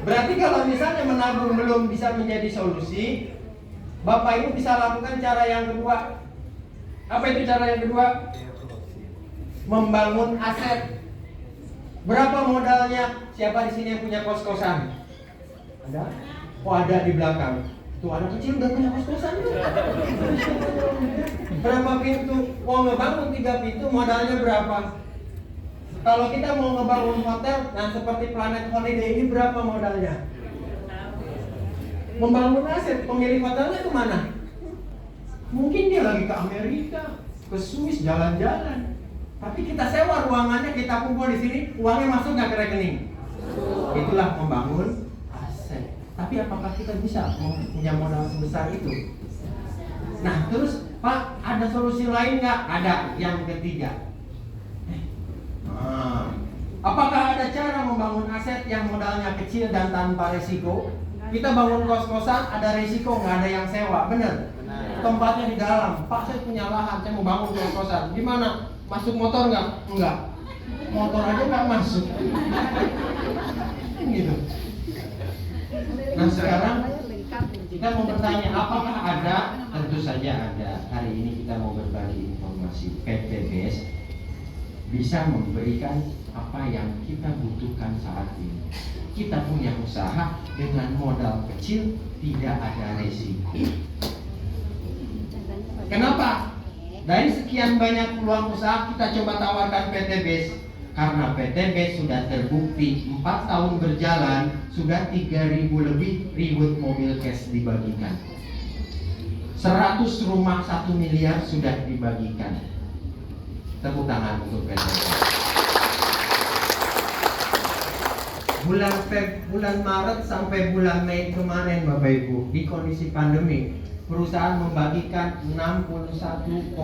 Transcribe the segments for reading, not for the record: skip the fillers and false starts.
Berarti kalau misalnya menabung belum bisa menjadi solusi, Bapak Ibu bisa lakukan cara yang kedua. Apa itu cara yang kedua? Membangun aset. Berapa modalnya? Siapa di sini yang punya kos-kosan? Ada? Oh, ada di belakang. Tuh anak kecil udah punya kos-kosan tuh. Berapa pintu? Mau ngebangun 3 pintu modalnya berapa? Kalau kita mau ngebangun hotel, nah seperti Planet Holiday ini berapa modalnya? Membangun aset, pemilik hotelnya kemana? Mungkin dia lagi ke Amerika, ke Swiss, jalan-jalan. Tapi kita sewa ruangannya, kita kumpul di sini, uangnya masuk nggak ke rekening? Itulah membangun aset. Tapi apakah kita bisa punya modal sebesar itu? Nah, terus Pak, ada solusi lain nggak? Ada, yang ketiga. Apakah ada cara membangun aset yang modalnya kecil dan tanpa risiko? Kita bangun kos-kosan, ada risiko, nggak ada yang sewa, bener? Tempatnya di dalam. Pak, saya punya lahan, saya mau bangun kos-kosan. Gimana? Masuk motor nggak? Enggak. Motor aja nggak masuk. Gitu. Nah sekarang kita mau bertanya, apakah ada? Tentu saja ada. Hari ini kita mau berbagi informasi. PTBS bisa memberikan apa yang kita butuhkan saat ini. Kita punya usaha dengan modal kecil, tidak ada resiko. Kenapa? Dari sekian banyak peluang usaha kita coba tawarkan PTBS. Karena PTBS sudah terbukti 4 tahun berjalan, sudah 3.000 lebih reward mobil cash dibagikan. 100 rumah 1 miliar sudah dibagikan. Tepuk tangan untuk PTBS. Bulan Maret sampai bulan Mei kemarin Bapak Ibu, di kondisi pandemi, perusahaan membagikan 61,45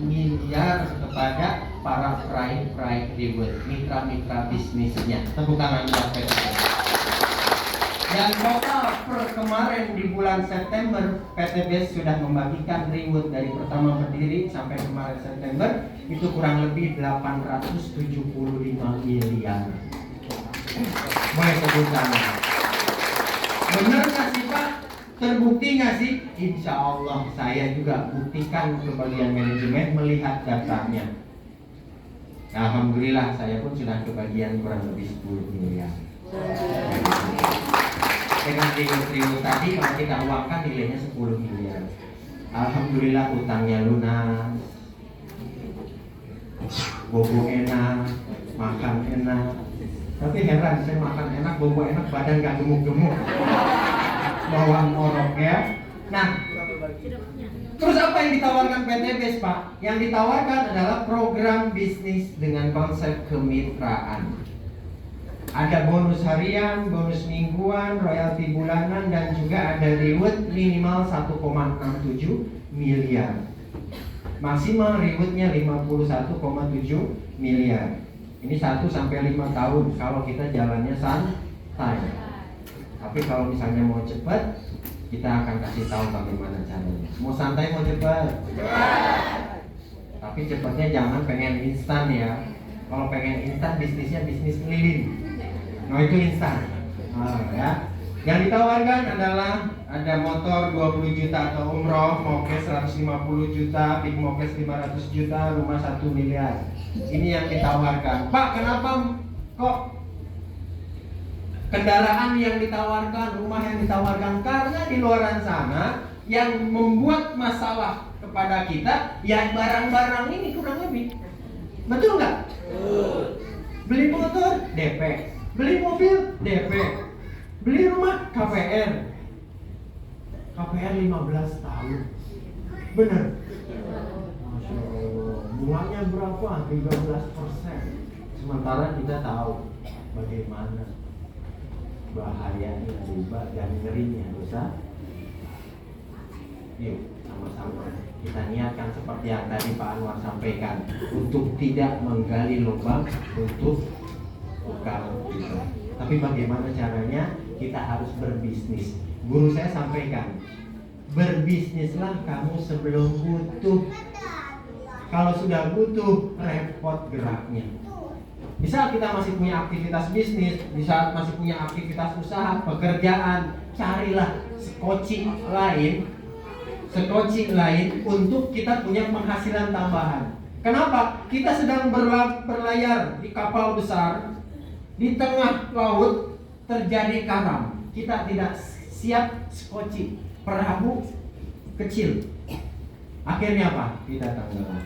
miliar kepada para pride reward, mitra-mitra bisnisnya. Tepuk tangan buat PTBS. Dan total per kemarin di bulan September, PTBS sudah membagikan reward dari pertama berdiri sampai kemarin September itu kurang lebih 875 miliar. Boleh tepuk tangan. Benar nggak sih Pak? Terbukti nggak sih? Insya Allah saya juga buktikan ke bagian manajemen melihat datanya. Alhamdulillah saya pun sudah kebagian kurang lebih 10 miliar. Dengan triliun tadi kalau kita uangkan nilainya 10 miliar. Alhamdulillah utangnya lunas, bobo enak, makan enak. Tapi heran, saya makan enak, bobo enak, badan gak gemuk-gemuk, bawang orok ya. Nah, terus apa yang ditawarkan PTBS Pak? Yang ditawarkan adalah program bisnis dengan konsep kemitraan. Ada bonus harian, bonus mingguan, royalti bulanan, dan juga ada reward minimal 1,67 miliar. Maksimal rewardnya 51,7 miliar. Ini 1 sampai 5 tahun kalau kita jalannya santai. Tapi kalau misalnya mau cepat, kita akan kasih tahu bagaimana caranya. Mau santai, mau cepat? Tapi cepatnya jangan pengen instan ya. Kalau pengen instan, bisnisnya bisnis keliling. Nah itu instan. Ya. Yang ditawarkan adalah ada motor 20 juta atau umroh, mokes 150 juta, big mokes 500 juta, rumah 1 miliar. Ini yang ditawarkan. Pak, kenapa kok kendaraan yang ditawarkan, rumah yang ditawarkan? Karena di luar sana yang membuat masalah kepada kita ya barang-barang ini kurang lebih. Betul nggak? Beli motor DP, beli mobil DP, beli rumah KPR. KPR 15 tahun. Benar? Masya Allah. Bunganya berapa? 13%. Sementara kita tahu bagaimana bahayanya riba dan ngerinya dosa. Yuk sama-sama kita niatkan seperti yang tadi Pak Anwar sampaikan, untuk tidak menggali lubang untuk buka kita. Tapi bagaimana caranya? Kita harus berbisnis. Guru saya sampaikan, berbisnislah kamu sebelum butuh. Kalau sudah butuh, repot geraknya. Di saat kita masih punya aktivitas bisnis, di saat masih punya aktivitas usaha, pekerjaan, carilah sekoci lain untuk kita punya penghasilan tambahan. Kenapa? Kita sedang berlayar di kapal besar, di tengah laut terjadi karam. Kita tidak siap sekoci, perahu kecil. Akhirnya apa? Kita tenggelam.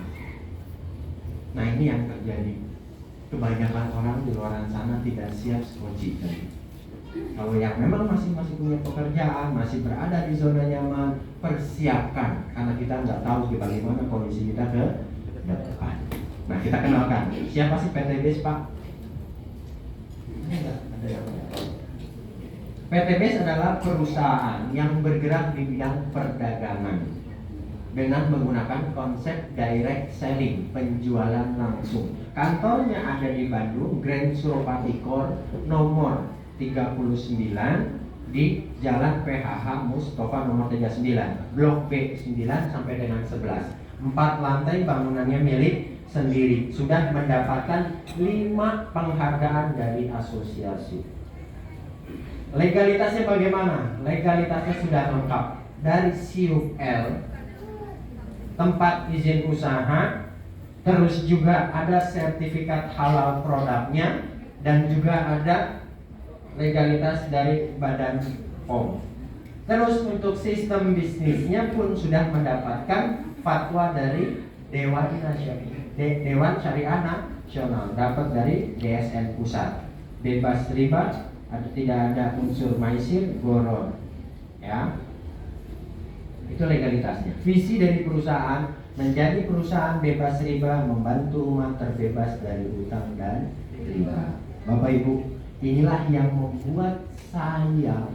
Nah, ini yang terjadi. Kebanyakan orang di luar sana tidak siap sekoci. Kalau yang memang masih punya pekerjaan, masih berada di zona nyaman, persiapkan, karena kita nggak tahu bagaimana kondisi kita ke depan. Nah, kita kenalkan, siapa sih PTBS, Pak? PTBS adalah perusahaan yang bergerak di bidang perdagangan dengan menggunakan konsep direct selling, penjualan langsung. Kantornya ada di Bandung, Grand Suropati Core, nomor 39 di Jalan PHH Mustafa nomor 39, Blok B 9 sampai dengan 11. 4 lantai, bangunannya milik sendiri. Sudah mendapatkan 5 penghargaan dari asosiasi. Legalitasnya bagaimana? Legalitasnya sudah lengkap. Dari CUL, tempat izin usaha, terus juga ada sertifikat halal produknya, dan juga ada legalitas dari Badan POM. Terus untuk sistem bisnisnya pun sudah mendapatkan fatwa dari Dewan Syariah Nasional, dapat dari DSN Pusat, bebas riba, tidak ada unsur maisir, goron, ya. Itu legalitasnya. Visi dari perusahaan menjadi perusahaan bebas riba, membantu umat terbebas dari hutang dan riba. Bapak Ibu, inilah yang membuat saya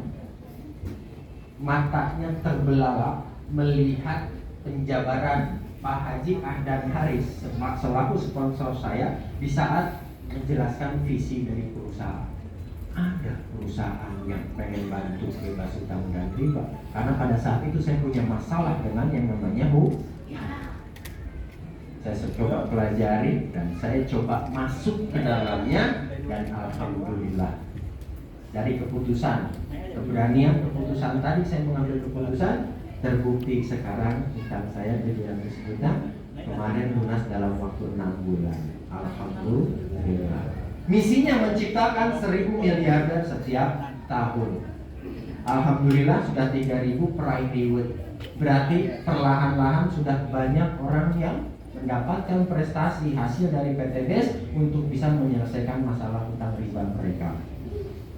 matanya terbelalak melihat penjabaran Pak Haji Ahdan Haris selaku sponsor saya di saat menjelaskan visi dari perusahaan. Ada perusahaan yang pengen bantu bebas hutang dan riba, karena pada saat itu saya punya masalah dengan yang namanya saya coba pelajari dan saya coba masuk ke dalamnya, dan alhamdulillah dari keputusan, keberanian keputusan tadi saya mengambil keputusan, terbukti sekarang hutang saya 700 juta kemarin lunas dalam waktu 6 bulan. Alhamdulillah. Misinya menciptakan 1.000 miliarder setiap tahun. Alhamdulillah sudah 3.000 per reward. Berarti perlahan-lahan sudah banyak orang yang mendapatkan prestasi hasil dari PTBS untuk bisa menyelesaikan masalah hutang riba mereka.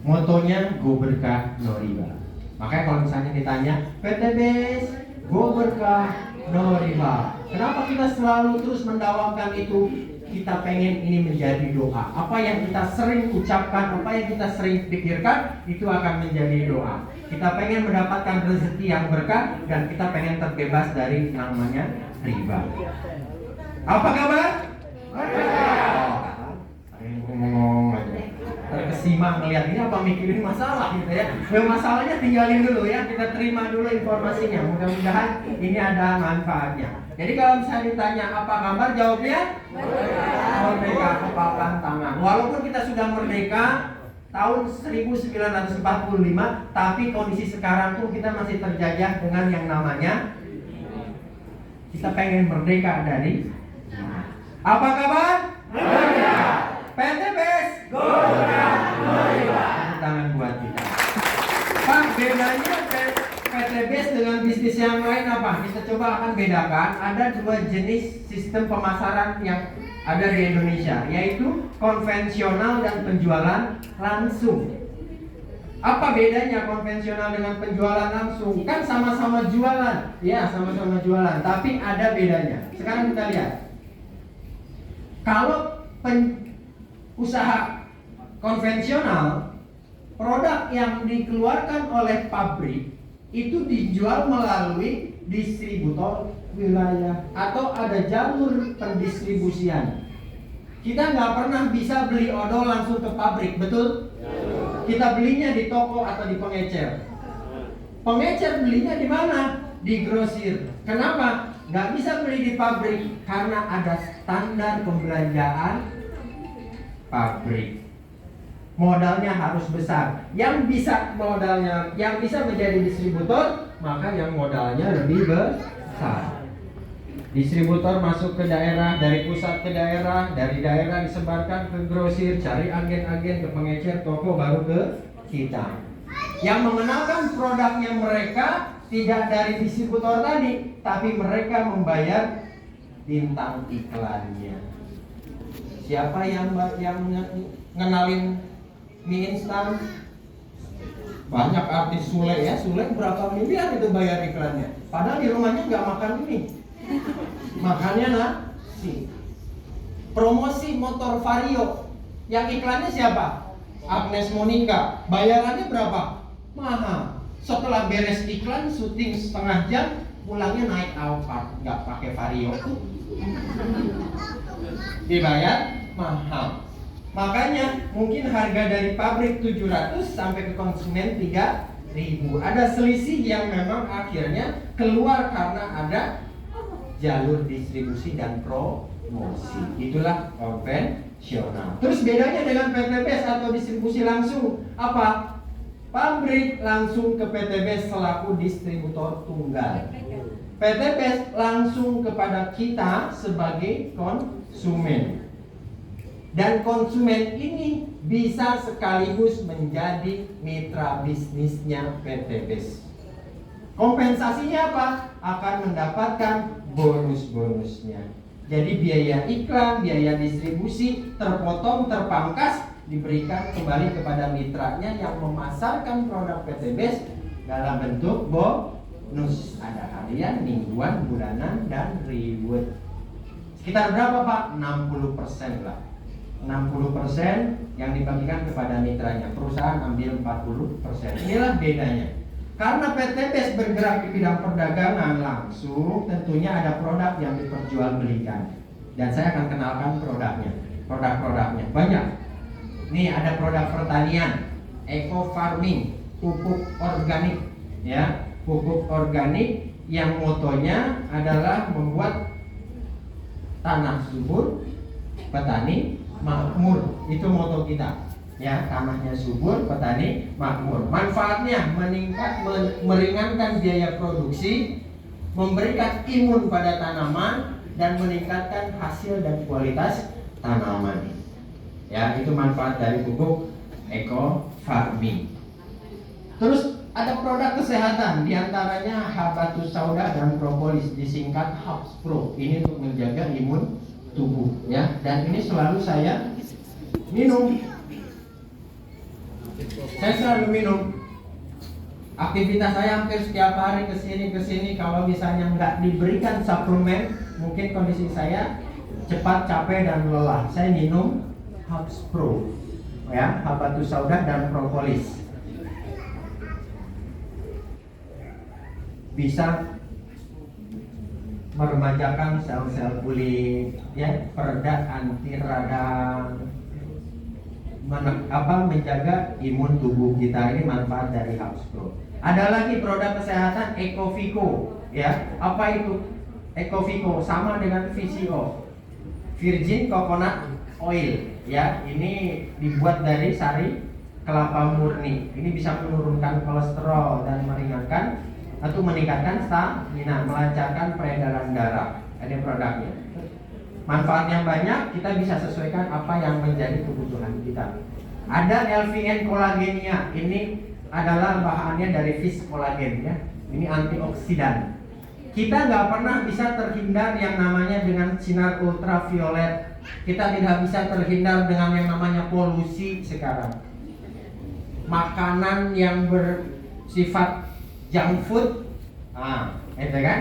Motonya go berkah no riba. Makanya kalau misalnya ditanya PTBS go berkah no riba, kenapa kita selalu terus mendawamkan itu? Kita pengen ini menjadi doa. Apa yang kita sering ucapkan, apa yang kita sering pikirkan, itu akan menjadi doa. Kita pengen mendapatkan rezeki yang berkah, dan kita pengen terbebas dari namanya riba. Apa kabar? Ngomong aja. Terkesima ngeliat ini apa mikirin masalah gitu ya. Masalahnya tinggalin dulu ya, kita terima dulu informasinya. Mudah-mudahan ini ada manfaatnya. Jadi kalau misalnya ditanya apa kabar, jawabnya merdeka, kepalkan tangan. Walaupun kita sudah merdeka tahun 1945, tapi kondisi sekarang tuh kita masih terjajah dengan yang namanya, kita pengen merdeka dari apa kabar? Merdeka. PTBS tangan buat kita. Pak, bedanya PTBS dengan bisnis yang lain apa? Kita coba akan bedakan. Ada 2 jenis sistem pemasaran yang ada di Indonesia, yaitu konvensional dan penjualan langsung. Apa bedanya konvensional dengan penjualan langsung? Kan sama-sama jualan, ya sama-sama jualan, tapi ada bedanya. Sekarang kita lihat. Kalau usaha konvensional, produk yang dikeluarkan oleh pabrik itu dijual melalui distributor wilayah atau ada jalur pendistribusian. Kita nggak pernah bisa beli odol langsung ke pabrik, betul? Kita belinya di toko atau di pengecer. Pengecer belinya di mana? Di grosir. Kenapa? Nggak bisa beli di pabrik karena ada standar pembelanjaan pabrik. Modalnya harus besar. Yang bisa menjadi distributor, maka yang modalnya lebih besar. Distributor masuk ke daerah, dari pusat ke daerah, dari daerah disebarkan ke grosir, cari agen-agen, ke pengecer toko, baru ke kita. Yang mengenalkan produknya mereka tidak dari distributor tadi, tapi mereka membayar bintang iklannya. Siapa yang ngenalin mie instan? Banyak artis. Sule ya, Sule berapa miliar itu bayar iklannya. Padahal di rumahnya nggak makan mie, makannya nasi. Promosi motor Vario, yang iklannya siapa? Agnes Monica. Bayarannya berapa? Mahal. Setelah beres iklan, syuting setengah jam, pulangnya naik Alphard, nggak pakai Vario. Dibayar mahal. Makanya mungkin harga dari pabrik 700 sampai ke konsumen 3.000. Ada selisih yang memang akhirnya keluar karena ada jalur distribusi dan promosi. Itulah konvensional. Terus bedanya dengan PTBS atau distribusi langsung apa? Pabrik langsung ke PTBS selaku distributor tunggal. PTBS langsung kepada kita sebagai konsumen. Dan konsumen ini bisa sekaligus menjadi mitra bisnisnya PTBS. Kompensasinya apa? Akan mendapatkan bonus-bonusnya. Jadi biaya iklan, biaya distribusi terpotong, terpangkas, diberikan kembali kepada mitranya yang memasarkan produk PTBS dalam bentuk bonus. Ada harian, mingguan, bulanan, dan reward. Sekitar berapa Pak? 60% lah. 60% yang dibagikan kepada mitranya. Perusahaan ambil 40%. Inilah bedanya. Karena PTBS bergerak di bidang perdagangan langsung, tentunya ada produk yang diperjualbelikan. Dan saya akan kenalkan produknya. Produk-produknya banyak. Nih ada produk pertanian, eco farming, pupuk organik, ya, pupuk organik yang motonya adalah membuat tanah subur, petani makmur. Itu moto kita, ya, tanahnya subur, petani makmur. Manfaatnya meringankan biaya produksi, memberikan imun pada tanaman, dan meningkatkan hasil dan kualitas tanaman. Ya, itu manfaat dari pupuk eco farming. Terus ada produk kesehatan, diantaranya habatus sauda dan propolis, disingkat Habs Pro. Ini untuk menjaga imun tubuh, ya. Dan ini selalu saya minum. Saya selalu minum. Aktivitas saya hampir setiap hari kesini. Kalau misalnya nggak diberikan suplemen, mungkin kondisi saya cepat capek dan lelah. Saya minum Habs Pro, ya, habatus sauda dan propolis. Bisa meremajakan sel-sel kulit, ya, pereda anti radang, menjaga imun tubuh kita. Ini manfaat dari Habs Pro. Ada lagi produk kesehatan Ecovico, ya. Apa itu Ecovico? Sama dengan VCO, Virgin Coconut Oil, ya. Ini dibuat dari sari kelapa murni. Ini bisa menurunkan kolesterol dan meringankan atau meningkatkan stamina, melancarkan peredaran darah. Ada produknya. Manfaatnya banyak, kita bisa sesuaikan apa yang menjadi kebutuhan kita. Ada LVN kolagenia. Ini adalah bahannya dari fish kolagen, ya. Ini antioksidan. Kita nggak pernah bisa terhindar yang namanya dengan sinar ultraviolet. Kita tidak bisa terhindar dengan yang namanya polusi sekarang. Makanan yang bersifat junk food, itu kan?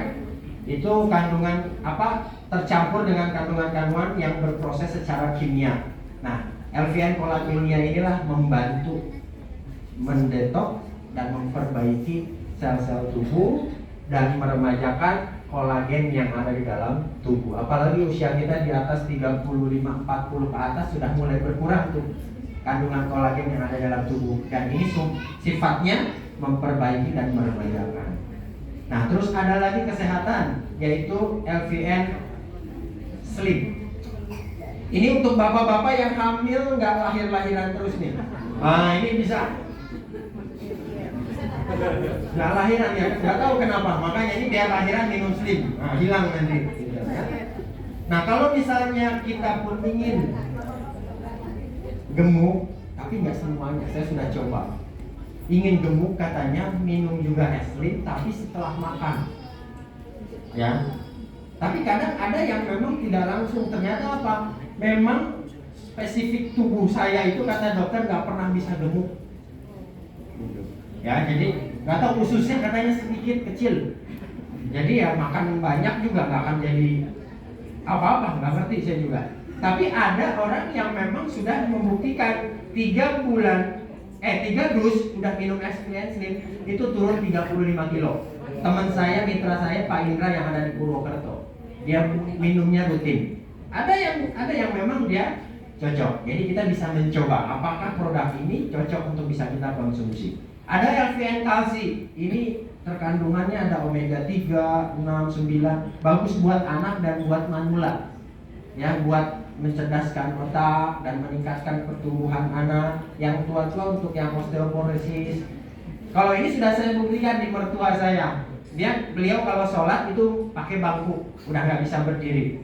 Itu kandungan tercampur dengan kandungan-kandungan yang berproses secara kimia. Nah, LVN kolagenia inilah membantu mendetok dan memperbaiki sel-sel tubuh dan meremajakan kolagen yang ada di dalam tubuh. Apalagi usia kita di atas 35-40 ke atas sudah mulai berkurang tuh kandungan kolagen yang ada dalam tubuh. Dan ini sifatnya memperbaiki dan meremajakan. Nah, terus ada lagi kesehatan, yaitu LVN Slim. Ini untuk bapak-bapak yang hamil nggak lahir-lahiran terus nih. Nah ini bisa. Nggak lahiran ya, nggak tahu kenapa. Makanya ini biar lahiran minum slim. Nah, hilang nanti. Nah kalau misalnya kita pun ingin gemuk, tapi nggak semuanya. Saya sudah coba. Ingin gemuk katanya minum juga es slim, tapi setelah makan. Ya. Tapi kadang ada yang memang tidak langsung. Ternyata apa? Memang spesifik tubuh saya itu kata dokter nggak pernah bisa gemuk. Ya, jadi nggak tahu ususnya katanya sedikit kecil. Jadi ya makan banyak juga nggak akan jadi apa-apa, nggak ngerti saya juga. Tapi ada orang yang memang sudah membuktikan 3 dus udah minum es slim itu turun 35 kilo. Teman saya, mitra saya Pak Indra yang ada di Purwokerto, dia minumnya rutin. Ada yang memang dia cocok. Jadi kita bisa mencoba apakah produk ini cocok untuk bisa kita konsumsi. Ada LVN kalsi. Ini terkandungannya ada omega 3, 6, 9. Bagus buat anak dan buat manula. Ya, buat mencerdaskan otak dan meningkatkan pertumbuhan anak. Yang tua-tua untuk yang osteoporosis. Kalau ini sudah saya buktikan di mertua saya. Beliau kalau sholat itu pakai bangku, udah nggak bisa berdiri.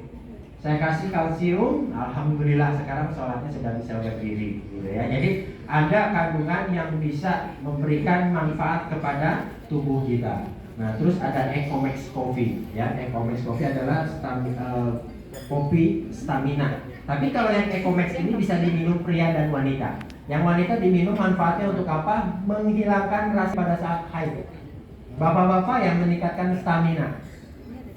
Saya kasih kalsium, alhamdulillah sekarang sholatnya sudah bisa berdiri, gitu ya. Jadi ada kandungan yang bisa memberikan manfaat kepada tubuh kita. Nah, terus ada Ecomax Coffee, ya. Ecomax Coffee adalah kopi stamina. Tapi kalau yang Ecomax ini bisa diminum pria dan wanita. Yang wanita diminum manfaatnya untuk apa? Menghilangkan rasa pada saat haid. Bapak-bapak yang meningkatkan stamina.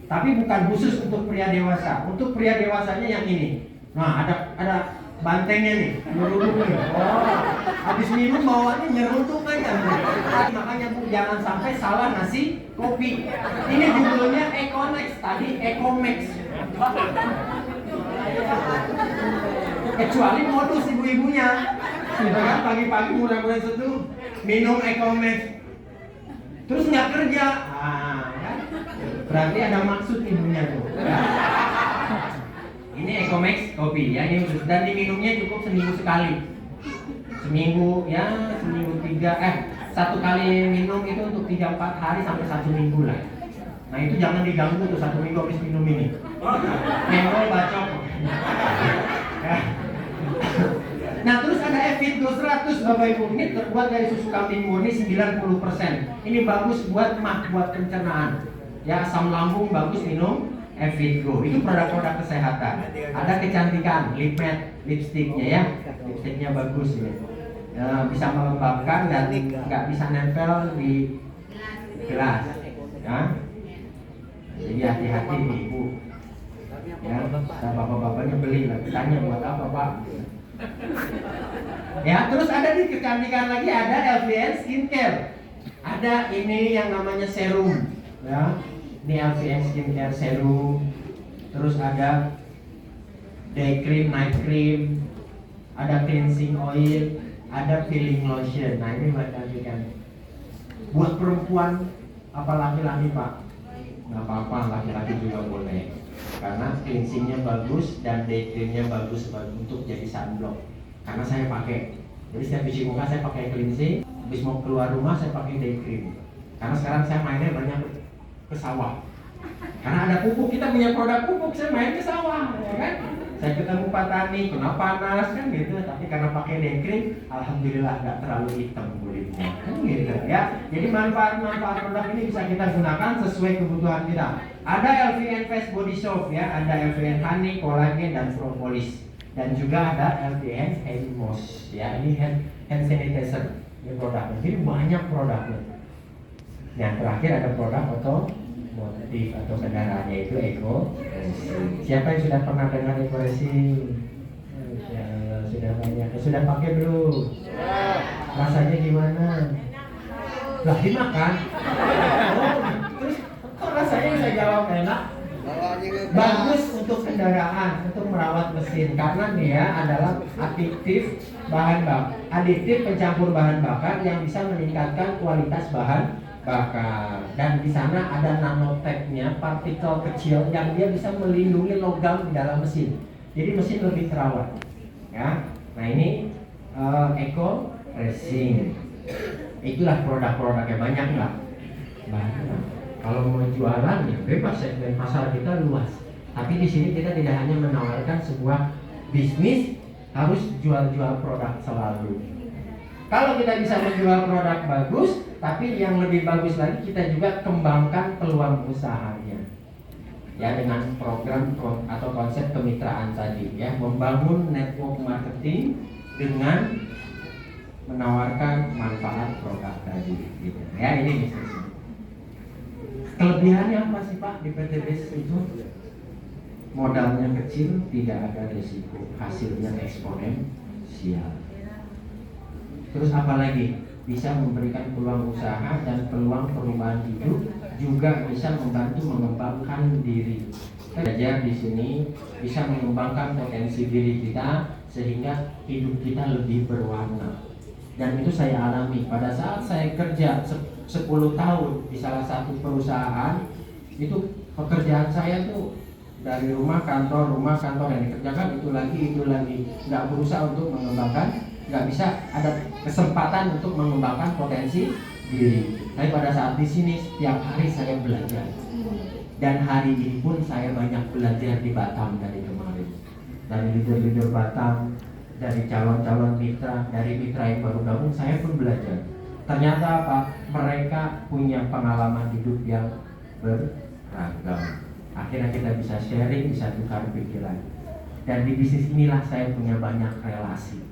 Tapi bukan khusus untuk pria dewasa. Untuk pria dewasanya yang ini. Nah, ada bantengnya nih, nyeruduk nih. Oh, habis minum bawaannya nyeruduk aja. Makanya Bu, jangan sampai salah ngasih kopi. Ini judulnya Econex, tadi Ecomax. Kecuali modus ibu-ibunya. Gitu kan, pagi-pagi murah-murah seduh minum Ecomax. Terus nggak kerja. Kan? Berarti ada maksud ibunya tuh. Ya. Ini Ecomax kopi ya, ini khusus dan diminumnya cukup seminggu sekali. Seminggu 3 1 kali minum itu untuk 3-4 hari sampai 1 minggu lah. Nah itu jangan diganggu tuh 1 minggu habis minum ini. Nengol bacok. Ya. Nah terus ada Evitgo 100 Bapak Ibu. Ini terbuat dari susu kambing murni 90%. Ini bagus buat buat pencernaan. Ya, asam lambung bagus minum Evitgo. Itu produk-produk kesehatan. Ada kecantikan, lip matte, lipstiknya ya. Lipstiknya bagus ya. Bisa melembabkan dan nggak bisa nempel di gelas. Ya. Jadi hati-hati nih Ibu. Ya, bapak-bapaknya beli lah. Tanya buat apa Pak? Ya, terus ada di kecantikan lagi ada LVN Skincare. Ada ini yang namanya serum. Ya. Ini LVN Skincare Serum. Terus ada day cream, night cream, ada cleansing oil, ada peeling lotion. Nah ini buat cantikan. Buat perempuan apa laki-laki Pak? Nggak apa-apa, laki-laki juga boleh. Karena cleansingnya bagus dan day creamnya bagus untuk jadi sunblock. Karena saya pakai. Jadi setiap cuci muka saya pakai cleansing. Habis mau keluar rumah saya pakai day cream. Karena sekarang saya mainnya banyak ke sawah. Karena ada pupuk, kita punya produk pupuk, saya main ke sawah, ya kan? Saya ketemu petani, kena panas kan gitu. Tapi karena pakai day cream, alhamdulillah nggak terlalu hitam kulitnya, kan gitu ya. Jadi manfaat-manfaat produk ini bisa kita gunakan sesuai kebutuhan kita. Ada LVN Face Body Soap ya, ada LVN Honey, Collagen dan Propolis, dan juga ada LVN Hand Wash ya. Ini hand sanitizer, ini produknya. Jadi banyak produknya. Yang terakhir ada produk otomotif atau kendaraannya itu Eco. Siapa yang sudah pernah dengar Eco Racing? Sudah banyak. Sudah pakai belum? Rasanya gimana? Lah dimakan? Oh, terus kok rasanya bisa jawab enak? Bagus untuk kendaraan, untuk merawat mesin karena dia adalah adiktif aditif pencampur bahan bakar yang bisa meningkatkan kualitas bahan bakar. Dan di sana ada nanotechnya, partikel kecil yang dia bisa melindungi logam di dalam mesin. jadi mesin lebih terawat. Ya, nah ini Eco Racing. Itulah produk-produknya, banyak nggak? Banyak. Kalau mau jualan ya bebas, segmen pasar kita luas. Tapi di sini kita tidak hanya menawarkan sebuah bisnis harus jual-jual produk selalu. Kalau kita bisa menjual produk bagus, tapi yang lebih bagus lagi kita juga kembangkan peluang usahanya. Ya, dengan program atau konsep kemitraan tadi, ya, membangun network marketing dengan menawarkan manfaat produk tadi, gitu. Ya, ini bisnisnya. Kelebihannya apa sih Pak di PTBS itu? Modalnya kecil, tidak ada risiko, hasilnya eksponensial. Terus apa lagi? Bisa memberikan peluang usaha dan peluang perubahan hidup, juga bisa membantu mengembangkan diri. Belajar di sini bisa mengembangkan potensi diri kita sehingga hidup kita lebih berwarna. Dan itu saya alami pada saat saya kerja 10 tahun di salah satu perusahaan. Itu pekerjaan saya tuh dari rumah kantor yang dikerjakan itu lagi, nggak berusaha untuk mengembangkan, nggak bisa ada kesempatan untuk mengembangkan potensi diri. Tapi pada saat di sini setiap hari saya belajar, dan hari ini pun saya banyak belajar di Batam dari kemarin, dari leader-leader Batam, dari calon-calon mitra, dari mitra yang baru gabung, saya pun belajar. Ternyata apa? Mereka punya pengalaman hidup yang beragam. Akhirnya kita bisa sharing, bisa tukar pikiran. Dan di bisnis inilah saya punya banyak relasi.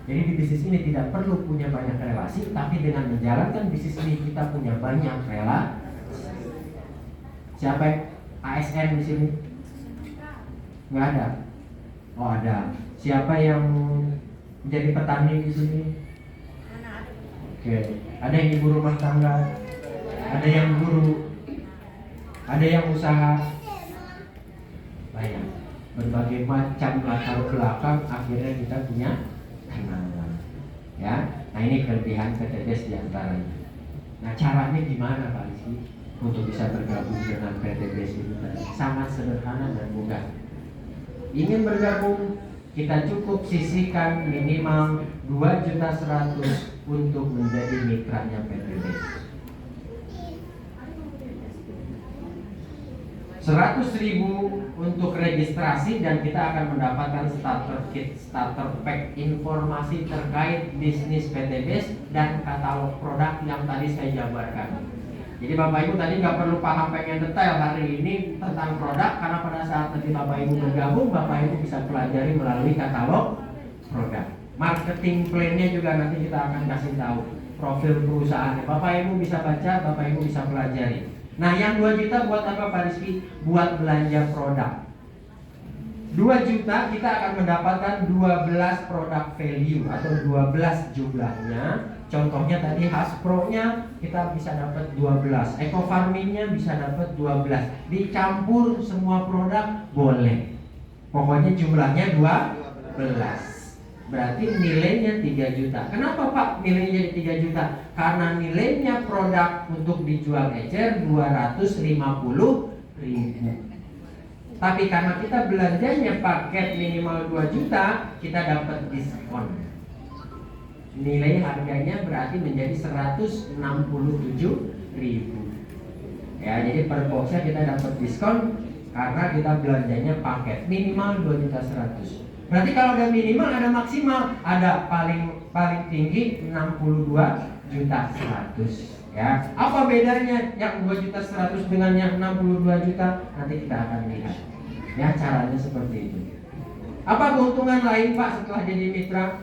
Jadi di bisnis ini tidak perlu punya banyak relasi, tapi dengan menjalankan bisnis ini kita punya banyak relasi. Siapa yang ASN di sini? Nggak ada? Oh ada. Siapa yang menjadi petani di sini? Oke. Ada yang ibu rumah tangga, ada yang guru, ada yang usaha. Banyak. Berbagai macam latar belakang, akhirnya kita punya kenalan. Ya. Nah ini kelebihan PTBS diantaranya. Nah caranya gimana Pak Rizky untuk bisa bergabung dengan PTBS itu tadi? Sangat sederhana dan mudah. Ingin bergabung, kita cukup sisihkan minimal 2.100.000 untuk menjadi mitranya PTBS. 100.000 untuk registrasi, dan kita akan mendapatkan starter kit, starter pack informasi terkait bisnis PTBS dan katalog produk yang tadi saya jabarkan. Jadi Bapak Ibu tadi nggak perlu paham pengen detail hari ini tentang produk, karena pada saat nanti Bapak Ibu bergabung, Bapak Ibu bisa pelajari melalui katalog produk. Marketing plan-nya juga nanti kita akan kasih tahu, profil perusahaannya. Bapak Ibu bisa baca, Bapak Ibu bisa pelajari. Nah yang 2 juta buat apa Pak Rizky? Buat belanja produk. 2 juta kita akan mendapatkan 12 produk value atau 12 jumlahnya. Contohnya tadi Haspro-nya kita bisa dapat 12, Eco Farming-nya bisa dapat 12. Dicampur semua produk boleh. Pokoknya jumlahnya 12. Berarti nilainya 3 juta. Kenapa Pak nilainya 3 juta? Karena nilainya produk untuk dijual ecer 250.000. Tapi karena kita belanjanya paket minimal 2 juta, kita dapat diskon. Nilai harganya berarti menjadi 167.000. Ya, jadi per boxnya kita dapat diskon karena kita belanjanya paket minimal 2.100.000. Berarti kalau ada minimal, ada maksimal, ada paling tinggi 62.100.000. Ya, apa bedanya yang 2.100.000 dengan yang 62 juta? Nanti kita akan lihat. Ya, caranya seperti itu. Apa keuntungan lain Pak setelah jadi mitra?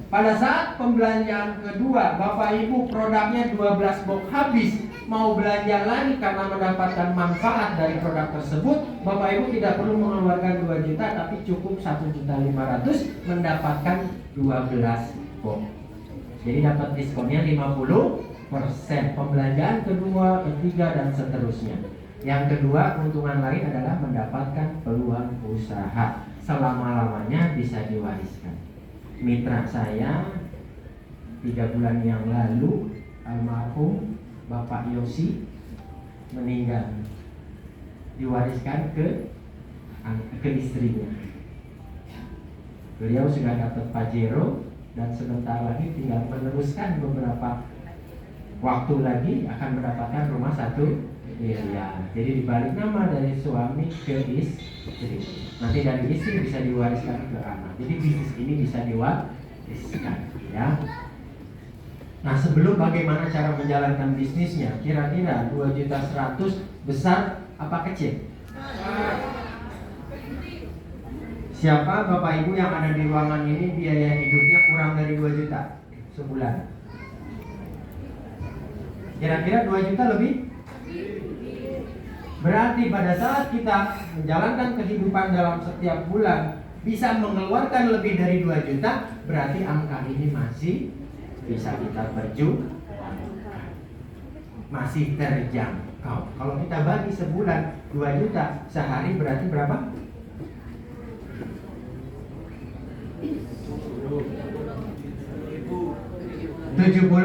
Pada saat pembelanjaan kedua, Bapak Ibu produknya 12 box habis, mau belanja lagi karena mendapatkan manfaat dari produk tersebut, Bapak Ibu tidak perlu mengeluarkan 2 juta, tapi cukup 1.500.000 mendapatkan 12 box. Jadi dapat diskonnya 50%. Pembelanjaan kedua, ketiga, dan seterusnya. Yang kedua, keuntungan lain adalah mendapatkan peluang usaha. Selama-lamanya bisa diwariskan. Mitra saya 3 bulan yang lalu, almarhum Bapak Yosi meninggal, diwariskan ke istrinya. Beliau sudah dapat Pajero dan sebentar lagi tinggal meneruskan beberapa waktu lagi akan mendapatkan rumah 1 miliar. Jadi dibalik nama dari suami ke istri. Nanti dari istri bisa diwariskan ke anak. Jadi bisnis ini bisa diwariskan, ya. Nah, sebelum bagaimana cara menjalankan bisnisnya, kira-kira 2.100.000 besar apa kecil? Siapa Bapak Ibu yang ada di ruangan ini biaya hidupnya kurang dari 2 juta sebulan? Kira-kira 2 juta lebih? Berarti pada saat kita menjalankan kehidupan dalam setiap bulan bisa mengeluarkan lebih dari 2 juta, berarti angka ini masih bisa kita perjuangkan, masih terjangkau. Kalau kita bagi sebulan 2 juta, sehari berarti berapa? 70.000.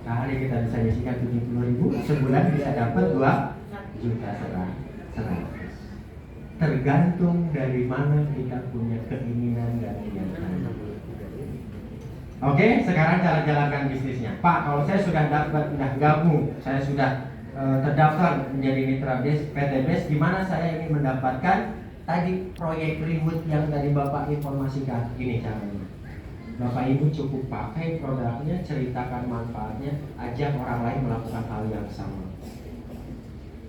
Sehari kita bisa nyisikan 70.000, sebulan bisa dapat 2.100.000. Tergantung dari mana kita punya keinginan dan niatan. Oke, sekarang cara jalankan bisnisnya. Pak, kalau saya sudah gabung, saya sudah terdaftar menjadi mitra PT BES, gimana saya ingin mendapatkan tadi proyek reward yang tadi Bapak informasikan? Ini caranya. Bapak Ibu cukup pakai produknya, ceritakan manfaatnya, ajak orang lain melakukan hal yang sama.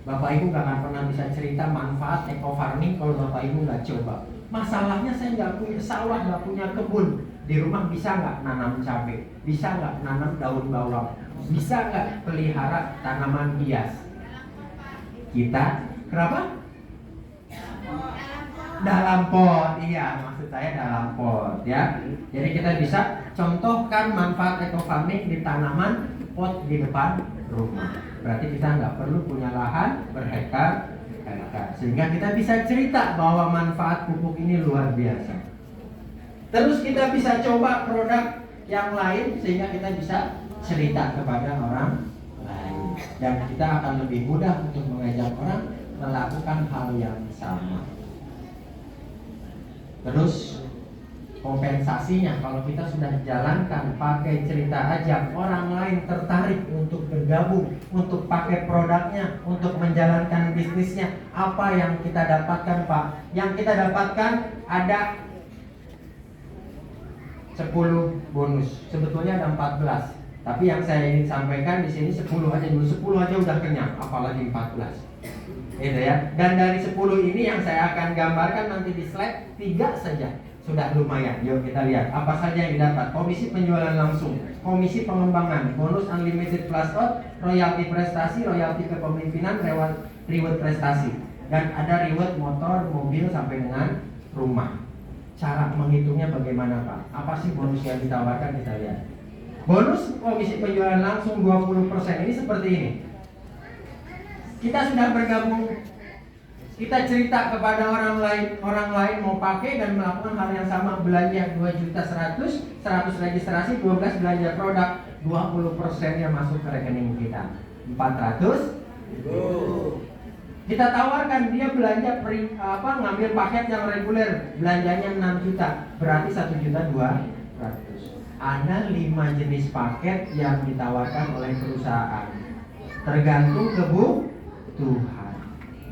Bapak Ibu gak akan pernah bisa cerita manfaat eco farming kalau Bapak Ibu gak coba. Masalahnya saya gak punya sawah, gak punya kebun. Di rumah bisa gak nanam cabai? Bisa gak nanam daun bawang? Bisa gak pelihara tanaman hias? Kita, kenapa? Dalam pot, iya, maksud saya dalam pot, ya. Jadi kita bisa contohkan manfaat eco farming di tanaman pot di depan rumah. Berarti kita nggak perlu punya lahan berhektar-hektar, sehingga kita bisa cerita bahwa manfaat pupuk ini luar biasa. Terus kita bisa coba produk yang lain sehingga kita bisa cerita kepada orang lain, dan kita akan lebih mudah untuk mengajak orang melakukan hal yang sama. Terus kompensasinya, kalau kita sudah jalankan pakai cerita ajak orang lain tertarik untuk bergabung, untuk pakai produknya, untuk menjalankan bisnisnya, apa yang kita dapatkan, Pak? Yang kita dapatkan ada 10 bonus. Sebetulnya ada 14. Tapi yang saya ingin sampaikan di sini 10 aja dulu. 10 aja udah kenyang, apalagi 14. Gitu ya. Dan dari 10 ini yang saya akan gambarkan nanti di slide, 3 saja sudah lumayan. Yuk kita lihat apa saja yang didapat. Komisi penjualan langsung, komisi pengembangan, bonus unlimited flash out, royalti prestasi, royalti kepemimpinan, reward prestasi, dan ada reward motor, mobil sampai dengan rumah. Cara menghitungnya bagaimana, Pak? Apa sih bonus yang ditawarkan? Kita lihat. Bonus komisi penjualan langsung 20%. Ini seperti ini. Kita sudah bergabung, kita cerita kepada orang lain mau pakai dan melakukan hal yang sama, belanja 2.100.000, 100 registrasi, 12 belanja produk, 20% yang masuk ke rekening kita, 400.000. Kita tawarkan dia belanja ngambil paket yang reguler, belanjanya 6 juta, berarti 1.200.000. Ada 5 jenis paket yang ditawarkan oleh perusahaan, tergantung kebutuhan.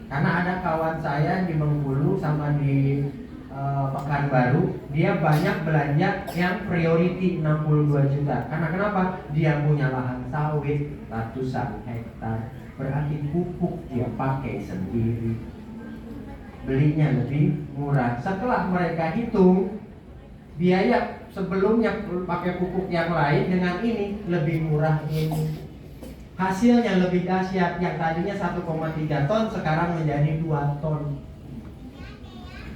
Karena ada kawan saya di Bengkulu sama di Pekanbaru, dia banyak belanja yang priority 62 juta. Karena kenapa? Dia punya lahan sawit ratusan hektar, berarti pupuk dia pakai sendiri, belinya lebih murah. Setelah mereka hitung biaya sebelumnya pakai pupuk yang lain dengan ini lebih murah ini, hasilnya lebih dahsyat. Yang tadinya 1,3 ton sekarang menjadi 2 ton.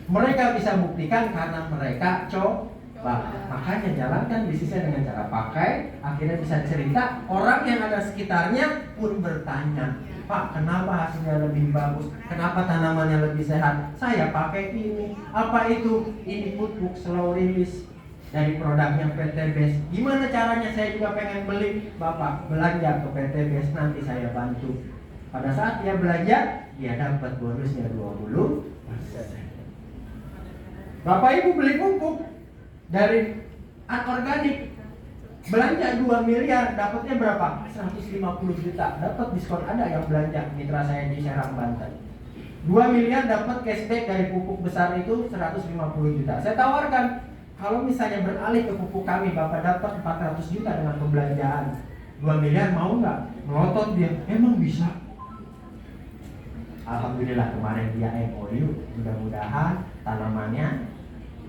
Mereka bisa buktikan karena mereka coba. Makanya jalankan bisnisnya dengan cara pakai, akhirnya bisa cerita. Orang yang ada sekitarnya pun bertanya, Pak, kenapa hasilnya lebih bagus? Kenapa tanamannya lebih sehat? Saya pakai ini. Apa itu? Ini pupuk slow release dari produknya PT BES. Gimana caranya? Saya juga pengen beli. Bapak belanja ke PT BES, nanti saya bantu. Pada saat dia belanja, dia dapat bonusnya 20%. Bapak Ibu beli pupuk dari anorganik, belanja 2 miliar, dapatnya berapa? 150 juta. Dapat diskon, ada yang belanja mitra saya di Serang, Banten. 2 miliar dapat cashback dari pupuk besar itu 150 juta. Saya tawarkan, kalau misalnya beralih ke pupuk kami, Bapak dapat 400 juta dengan pembelanjaan 2 miliar, mau nggak? Melotot dia, emang bisa. Alhamdulillah kemarin dia MOU, mudah-mudahan tanamannya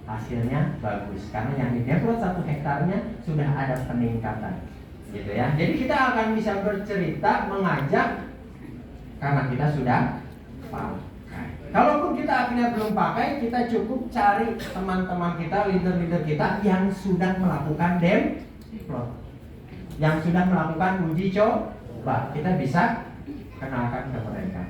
hasilnya bagus, karena yang didevelop 1 hektarnya sudah ada peningkatan, gitu ya. Jadi kita akan bisa bercerita, mengajak, karena kita sudah pakai. Kalaupun kita akhirnya belum pakai, kita cukup cari teman-teman kita, leader-leader kita yang sudah melakukan demo, yang sudah melakukan uji coba, kita bisa kenalkan ke mereka.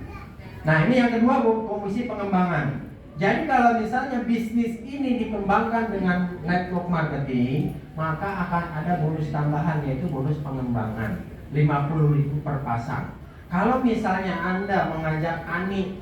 Nah, ini yang kedua, Bu, fungsi pengembangan. Jadi kalau misalnya bisnis ini dikembangkan dengan network marketing, maka akan ada bonus tambahan, yaitu bonus pengembangan 50.000 per pasang. Kalau misalnya Anda mengajak Ani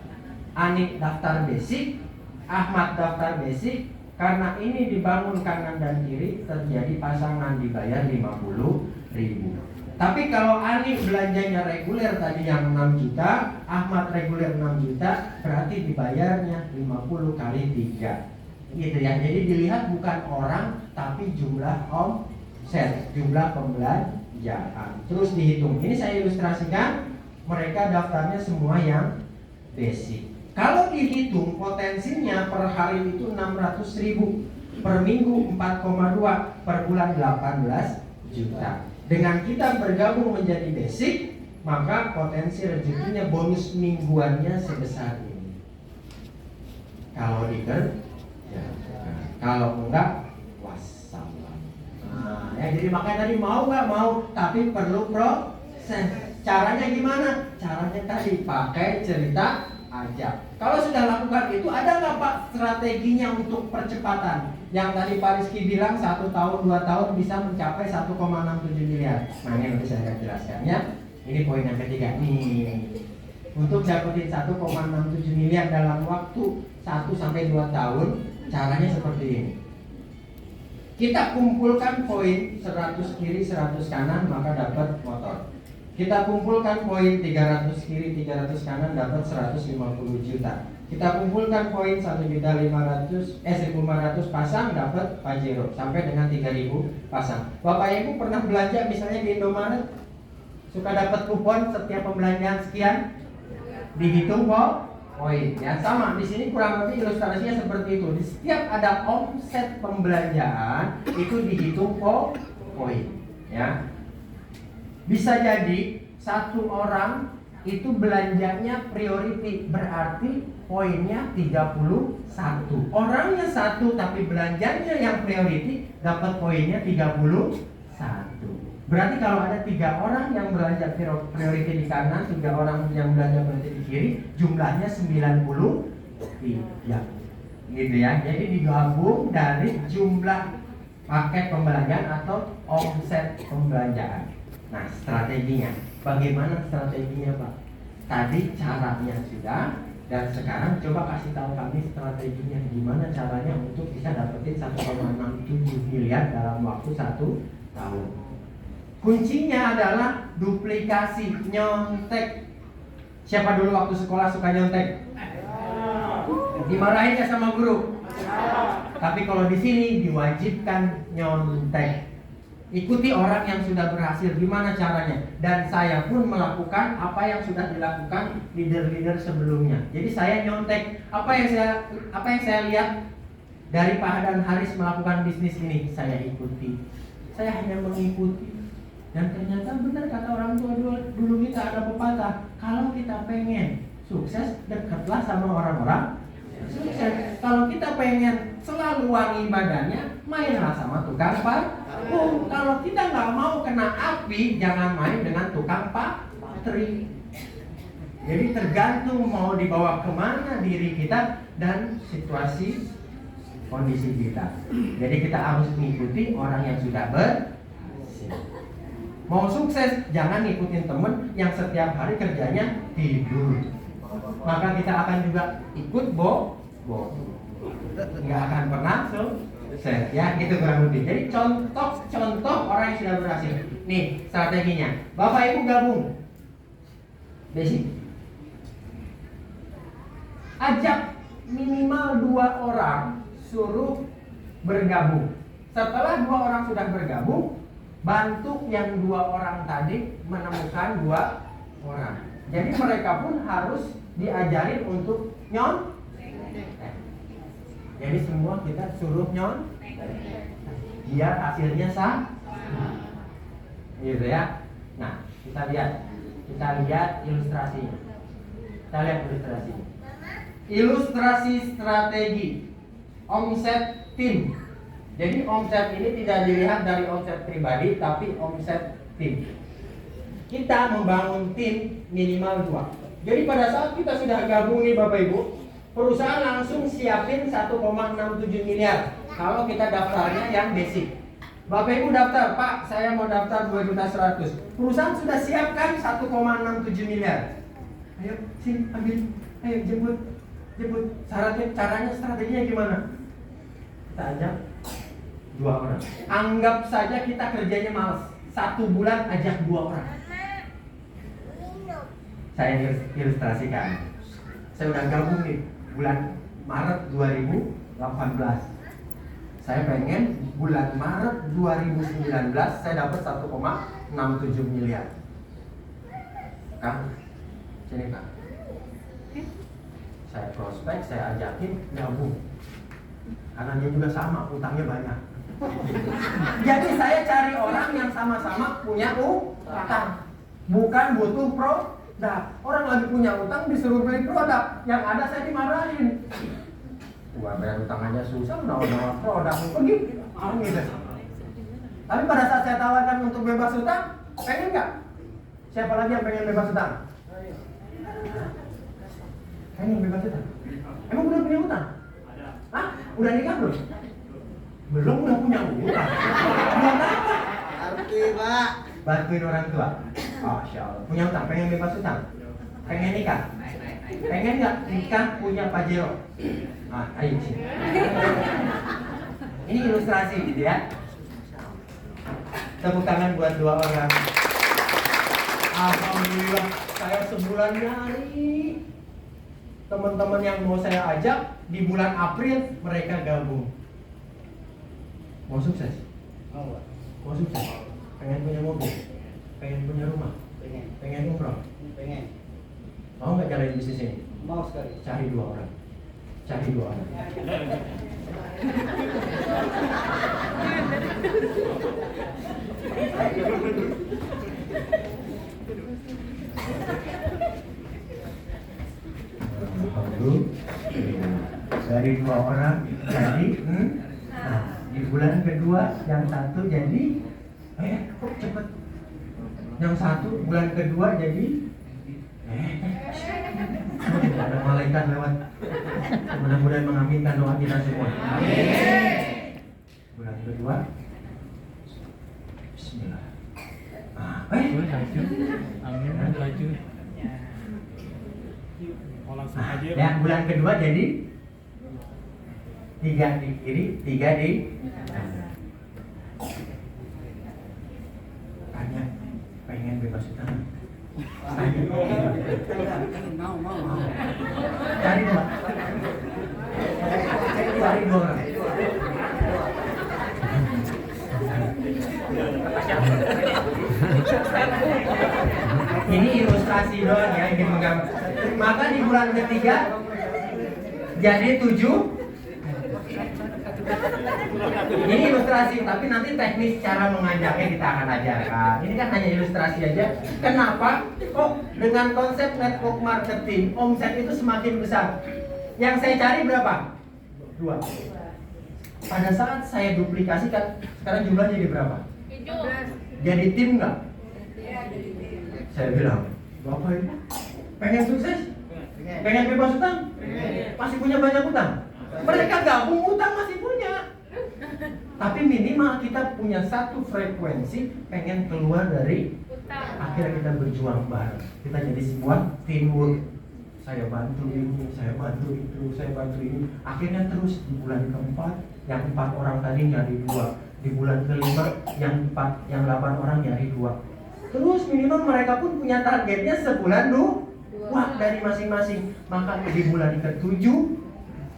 daftar basic, Ahmad daftar basic, karena ini dibangun kanan dan kiri, terjadi pasangan dibayar 50.000. Tapi kalau Ani belanjanya reguler tadi yang 6 juta, Ahmad reguler 6 juta, berarti dibayarnya 50 kali 3. Gitu ya. Jadi dilihat bukan orang, tapi jumlah omset, jumlah pembelanjaan. Terus dihitung. Ini saya ilustrasikan, mereka daftarnya semua yang basic. Kalau dihitung potensinya per hari itu 600.000, per minggu 4,2, per bulan 18 juta. Dengan kita bergabung menjadi basic, maka potensi rezekinya bonus mingguannya sebesar ini. Kalau dikerja, kalau enggak, wassalam. Nah, ya, jadi makanya tadi mau nggak mau, tapi perlu proses. Caranya gimana? Caranya tadi pakai cerita aja. Kalau sudah lakukan itu, ada nggak Pak strateginya untuk percepatan? Yang tadi Pak Rizky bilang 1 tahun, 2 tahun bisa mencapai 1,67 miliar. Nah, ini nanti saya akan jelaskannya. Ini poin yang ketiga nih. Untuk dapetin 1,67 miliar dalam waktu 1-2 tahun, caranya seperti ini. Kita kumpulkan poin 100 kiri, 100 kanan, maka dapat motor. Kita kumpulkan poin 300 kiri, 300 kanan, dapat 150 juta. Kita kumpulkan poin 1.500.000 pasang, dapat Pajero sampai dengan 3.000 pasang. Bapak Ibu pernah belanja misalnya di Indomaret, suka dapat kupon setiap pembelanjaan sekian, dihitung poin. Ya sama di sini kurang lebih ilustrasinya seperti itu. Di setiap ada omset pembelanjaan itu dihitung poin. Ya, bisa jadi satu orang itu belanjanya priority, berarti poinnya 31. Orangnya 1 tapi belanjanya yang priority, dapat poinnya 31. Berarti kalau ada 3 orang yang belanja priority di kanan, 3 orang yang belanja priority di kiri, jumlahnya 93. Gitu ya. Jadi digabung dari jumlah paket pembelanjaan atau omset pembelanjaan. Nah, strateginya, bagaimana strateginya Pak? Tadi caranya sudah, dan sekarang coba kasih tahu kami strateginya, gimana caranya untuk bisa dapetin 1,67 miliar dalam waktu 1 tahun. Kuncinya adalah duplikasi, nyontek. Siapa dulu waktu sekolah suka nyontek? Dimarahin ya sama guru? Tapi kalau di sini diwajibkan nyontek. Ikuti orang yang sudah berhasil, gimana caranya. Dan saya pun melakukan apa yang sudah dilakukan leader-leader sebelumnya. Jadi saya nyontek apa yang saya lihat dari Pak Hadan Haris melakukan bisnis ini, saya ikuti. Saya hanya mengikuti. Dan ternyata benar kata orang tua dulu kita ada pepatah, kalau kita pengen sukses, dekatlah sama orang-orang sukses. Kalau kita pengen selalu wangi badannya, mainlah sama tukang parfum. Kalau kita nggak mau kena api, jangan main dengan tukang patri. Jadi tergantung mau dibawa kemana diri kita dan situasi kondisi kita. Jadi kita harus mengikuti orang yang sudah berhasil. Mau sukses, jangan ngikutin temen yang setiap hari kerjanya tidur. Maka kita akan juga ikut nggak akan pernah sukses. Ya, gitu kurang lebih. Jadi contoh orang yang sudah berhasil. Nih strateginya. Bapak Ibu gabung. Basic. Ajak minimal 2 orang, suruh bergabung. Setelah 2 orang sudah bergabung, bantu yang 2 orang tadi menemukan 2 orang. Jadi mereka pun harus diajarin untuk jadi semua kita suruh biar hasilnya sama. Gitu ya. Nah, kita lihat ilustrasinya. Ilustrasi strategi omset tim. Jadi omset ini tidak dilihat dari omset pribadi, tapi omset tim. Kita membangun tim minimal 2. Jadi pada saat kita sudah gabung nih Bapak Ibu, perusahaan langsung siapin 1,67 miliar. Kalau kita daftarnya yang basic. Bapak Ibu daftar, Pak, saya mau daftar 2.100.000. Perusahaan sudah siapkan 1,67 miliar. Ayo, sini ambil. Ayo jemput. Syaratnya, caranya, strateginya gimana? Kita ajak 2 orang. Anggap saja kita kerjanya males. 1 bulan ajak 2 orang. Saya ilustrasikan. Saya udah gabung nih bulan Maret 2018. Saya pengen bulan Maret 2019 saya dapat 1,67 miliar. Kang, sini Kang. Saya prospek, saya ajakin gabung. Karena dia juga sama, utangnya banyak. Jadi saya cari orang yang sama-sama punya utang. Bukan butuh produk. Orang lagi punya utang disuruh beli produk. Yang ada saya dimarahin. Wah, bayar utang aja susah, nawar produk. Pergi. Gitu. Tapi pada saat saya tawarkan untuk bebas utang, pengen nggak? Siapa lagi yang pengen bebas utang? Pengen bebas utang? Emang udah punya utang? Hah? Udah nikah belum? Belum, udah punya utang. Buat apa? Arti, Pak. Bantuin orang tua. Masya Allah. Punya utang, pengen bebas utang? Pengen nikah? Pengen nggak nikah punya Pajero? Ah, ayo sini. Ini ilustrasi gitu ya. Tepuk tangan buat 2 orang. Alhamdulillah, saya sebulan nyari teman-teman yang mau saya ajak di bulan April mereka gabung. Mau sukses? Mau sukses? Pengen punya mobil? Pengen punya rumah? Pengen umroh? Pengen. Mau nggak jalanin bisnis ini? Mau sekali. Cari 2 orang. Cari 2 orang. Dari 2 orang jadi nah, di bulan kedua yang 1 jadi kok cepet. Yang 1 bulan kedua jadi ada malaikat lewat. Mudah-mudahan mengaminkan doa kita semua. Bulan kedua Bismillah. Amin, laju. Ya, bulan kedua jadi 3 di kiri, 3 di tanya, pengen bebas utang? Mau. Cari 2. Cari 2 orang. Ini ilustrasi doang ya, ingin menggambar. Maka di bulan ketiga jadi 7. Ini ilustrasi, tapi nanti teknis cara mengajaknya kita akan ajarkan. Ini kan hanya ilustrasi aja. Kenapa? Kok dengan konsep network marketing omset itu semakin besar? Yang saya cari berapa? 2. Pada saat saya duplikasikan, sekarang jumlahnya jadi berapa? 7. Jadi tim nggak? Saya bilang, Bapak Ibu pengen sukses? Pengen bebas utang? Masih punya banyak utang? Mereka gabung utang masih punya. Tapi minimal kita punya satu frekuensi pengen keluar dari utang. Akhirnya kita berjuang bareng. Kita jadi sebuah teamwork. saya bantu ini, saya bantu itu, saya bantu ini. Akhirnya terus di bulan keempat, yang 4 orang tadi nyari 2. Di bulan kelima, yang 8 orang nyari 2. Terus minimal mereka pun punya targetnya sebulan 2 dari masing-masing. Maka di bulan ke-7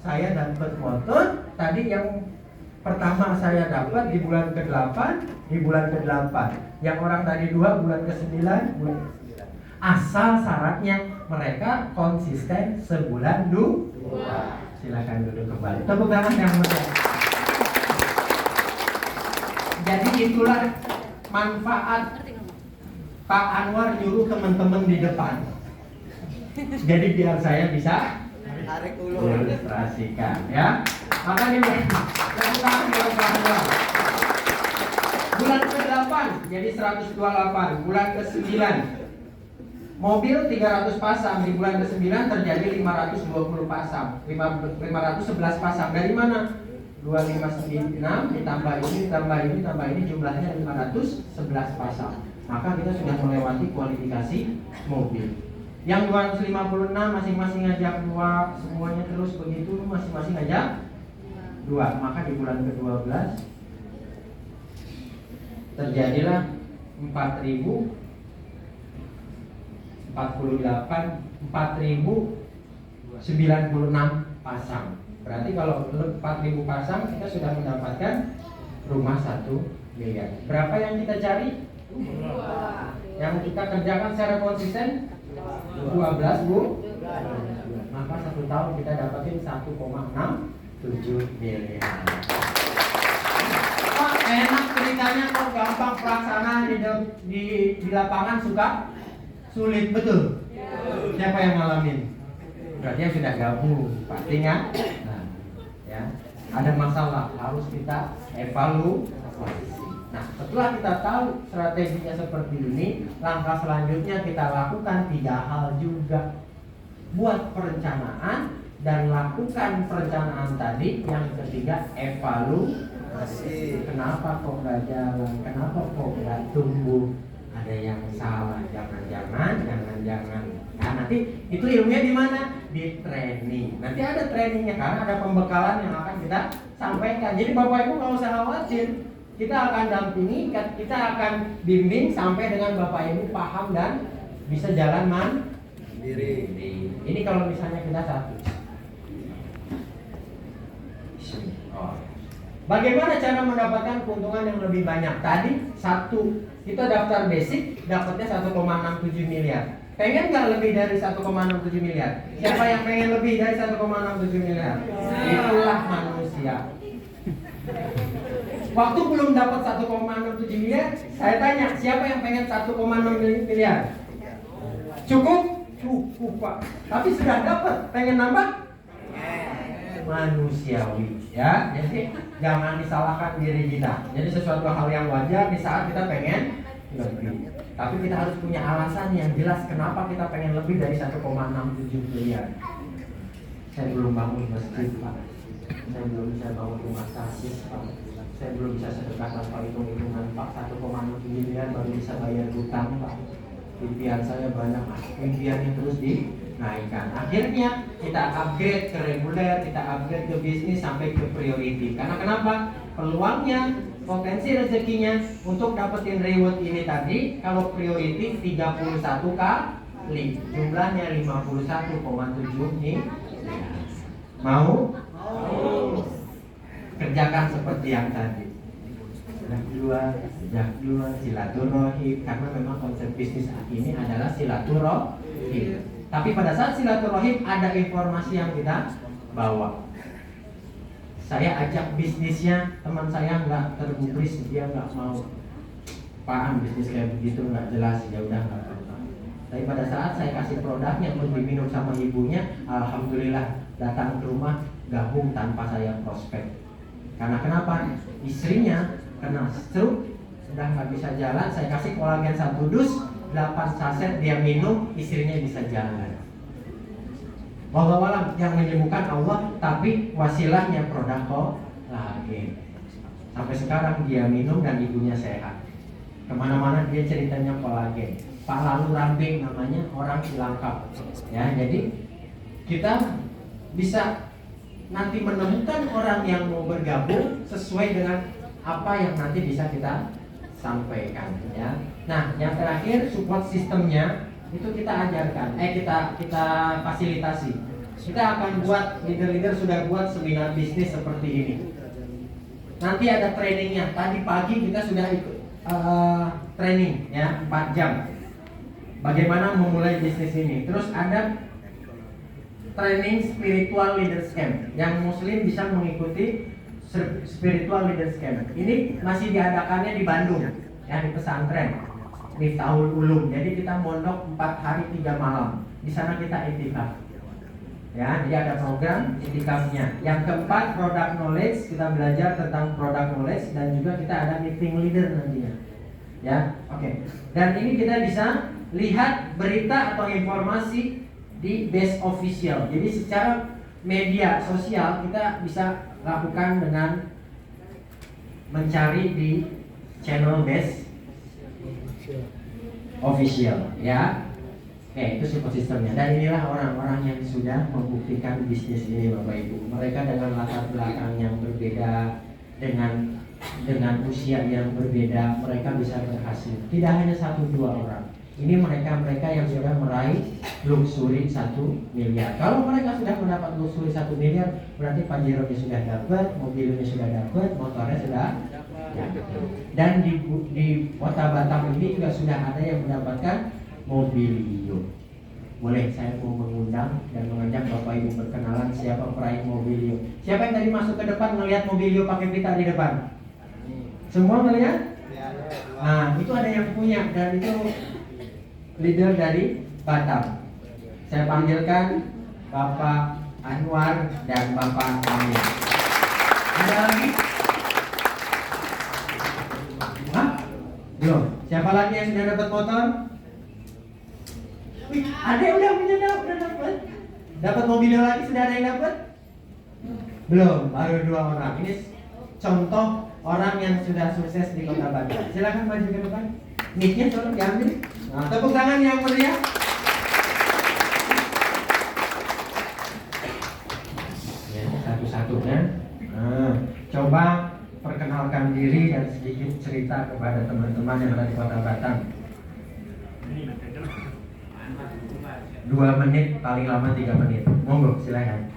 saya dapat motor. Tadi yang pertama saya dapat di bulan ke-8, di bulan ke-8. Yang orang tadi 2 bulan ke-9, bulan ke-9. Asal syaratnya mereka konsisten sebulan 2. Silakan duduk kembali. Tepuk tangan yang meriah. Jadi itulah manfaat Pak Anwar nyuruh teman-teman di depan. Jadi biar saya bisa Tarik ulur. ilustrasikan ya. Makanya tepuk tangan buat Pak Anwar. Bulan ke-8 jadi 128, bulan ke-9 mobil 300 pasang, di bulan ke-9 terjadi 520 pasang, 511 pasang. Dari mana? 256 ditambah ini jumlahnya 511 pasang. Maka kita sudah melewati kualifikasi mobil. Yang 256 masing-masing ngajak 2, semuanya terus begitu masing-masing ngajak 2. Maka di bulan ke-12 terjadilah 4.096 pasang. Berarti kalau 4.000 pasang kita sudah mendapatkan rumah 1 miliar. Berapa yang kita cari? 2. Yang kita kerjakan secara konsisten 12 Bu. Maka 1 tahun kita dapatin 1,67 miliar. Wah, enak ceritanya kok, gampang pelaksana di lapangan suka sulit, betul? Siapa yang ngalamin? Berarti yang sudah gabung, pasti nggak? Nah, ya, ada masalah harus kita evaluasi. Nah, setelah kita tahu strateginya seperti ini, langkah selanjutnya kita lakukan 3 hal juga. Buat perencanaan dan lakukan perencanaan tadi. Yang ketiga, evaluasi. Kenapa kok nggak jalan? Kenapa kok nggak tumbuh? Ada yang salah? Jangan-jangan. Nah, nanti itu ilmunya di mana? Di training. Nanti ada trainingnya, karena ada pembekalan yang akan kita sampaikan. Jadi Bapak Ibu nggak usah khawatir. Kita akan dampingi, kita akan bimbing sampai dengan Bapak Ibu paham dan bisa jalan mandiri. Ini kalau misalnya kita satu. Bagaimana cara mendapatkan keuntungan yang lebih banyak? Tadi 1, kita daftar basic dapatnya 1,67 miliar. Pengen nggak lebih dari 1,67 miliar? Siapa yang pengen lebih dari 1,67 miliar? Itulah manusia. Waktu belum dapat 1,67 miliar, saya tanya, siapa yang pengen 1,6 miliar? Cukup? Cukup Pak. Tapi sudah dapat, pengen nambah? Manusiawi ya. Jadi jangan disalahkan diri kita. Jadi sesuatu hal yang wajar di saat kita pengen lebih. Tapi kita harus punya alasan yang jelas kenapa kita pengen lebih dari 1,67 miliar. Saya belum bangun masjid Pak. Saya belum bisa bangun rumah sakit Pak. Saya belum bisa sedekah tanpa hitung-hitungan Pak. 1,67 miliar baru bisa bayar hutang Pak. Impian saya banyak, impiannya terus dinaikkan. Akhirnya kita upgrade ke reguler, kita upgrade ke bisnis sampai ke priority. Karena kenapa? Peluangnya, potensi rezekinya untuk dapetin reward ini tadi, kalau priority 31 kali, jumlahnya 51,7 nih. Mau? Kerjakan seperti yang tadi. Sejak dua silaturahim, karena memang konsep bisnis ini adalah silaturahim. Tapi pada saat silaturahim ada informasi yang kita bawa. Saya ajak bisnisnya, teman saya nggak tergubris, dia nggak mau. Paham bisnis kayak begitu nggak jelas, ya udah nggak apa-apa. Tapi pada saat saya kasih produknya untuk diminum sama ibunya, alhamdulillah datang ke rumah gabung tanpa saya prospek. Karena kenapa? Istrinya kena stroke, sudah nggak bisa jalan, saya kasih kolagen 1 dus, 8 saset dia minum, istrinya bisa jalan. Wallahualam, yang menyembuhkan Allah, tapi wasilahnya produk kolagen. Sampai sekarang dia minum dan ibunya sehat. Kemana-mana dia ceritanya kolagen. Pak Lalu Rambing namanya, orang Cilangkap. Ya, jadi kita bisa nanti menemukan orang yang mau bergabung sesuai dengan apa yang nanti bisa kita sampaikan ya. Nah, yang terakhir support sistemnya itu kita ajarkan, kita fasilitasi. Kita akan buat, leader-leader sudah buat seminar bisnis seperti ini. Nanti ada trainingnya. Tadi pagi kita sudah ikut training ya 4 jam. Bagaimana memulai bisnis ini. Terus ada training spiritual leaders camp. Yang muslim bisa mengikuti spiritual leaders camp. Ini masih diadakannya di Bandung ya, di pesantren Miftahul Ulum. Jadi kita mondok 4 hari 3 malam. Di sana kita iktikaf. Ya, jadi ada program iktikafnya. Yang keempat, product knowledge, kita belajar tentang product knowledge dan juga kita ada meeting leader nantinya. Ya, oke. Dan ini kita bisa lihat berita atau informasi di base official. Jadi secara media sosial kita bisa lakukan dengan mencari di channel base official, ya. Oke, itu support sistemnya. Dan inilah orang-orang yang sudah membuktikan bisnis ini, Bapak Ibu. Mereka dengan latar belakang yang berbeda, dengan usia yang berbeda, mereka bisa berhasil. Tidak hanya 1-2 orang. Ini mereka yang sudah meraih luxury 1 miliar. Kalau mereka sudah mendapat luxury 1 miliar, berarti Pajero-nya sudah dapat, mobilnya sudah dapat, motornya sudah dapat. Dan di kota Batam ini juga sudah ada yang mendapatkan Mobilio. Boleh saya mau mengundang dan mengajak Bapak Ibu berkenalan siapa peraih Mobilio. Siapa yang tadi masuk ke depan melihat Mobilio pakai pita di depan? Semua melihat? Nah, itu ada yang punya dan itu leader dari Batam. Saya panggilkan Bapak Anwar dan Bapak Amir. Ada lagi? Hah? Belum. Siapa lagi yang sudah dapat motor? Wih, ada yang udah dapat. Dapat mobil lagi, sudah ada yang dapat? Belum, baru 2 orang. Ini contoh orang yang sudah sukses di Kota Batam. Silakan maju ke depan. Mic-nya tolong diambil. Nah, tepuk tangan yang meriah. Ya, satu-satunya. Nah, coba perkenalkan diri dan sedikit cerita kepada teman-teman yang ada di Kota Batam. 2 menit, paling lama 3 menit. Monggo, silakan.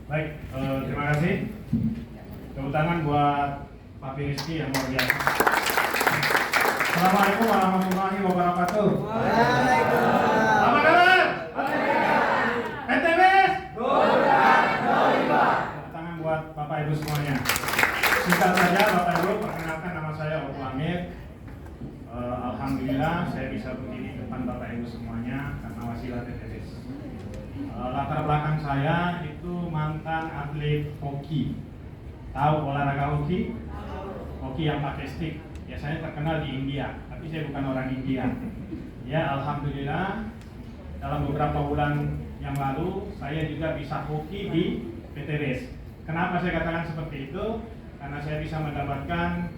Baik, terima kasih. Tepuk tangan buat Pak Rizky yang luar biasa. Assalamualaikum warahmatullahi wabarakatuh. Waalaikumsalam. Apa kabar? NTBS? Tepuk tangan buat Bapak Ibu semuanya. Singkat saja Bapak Ibu, perkenalkan nama saya Oku Amir. Alhamdulillah saya bisa berdiri depan Bapak Ibu semuanya karena wasilah TTBS. Latar belakang saya itu mantan atlet hoki. Tahu olahraga hoki? Hoki yang pakai stick. Ya, saya terkenal di India, tapi saya bukan orang India. Ya, alhamdulillah dalam beberapa bulan yang lalu saya juga bisa hoki di PTBS. Kenapa saya katakan seperti itu? Karena saya bisa mendapatkan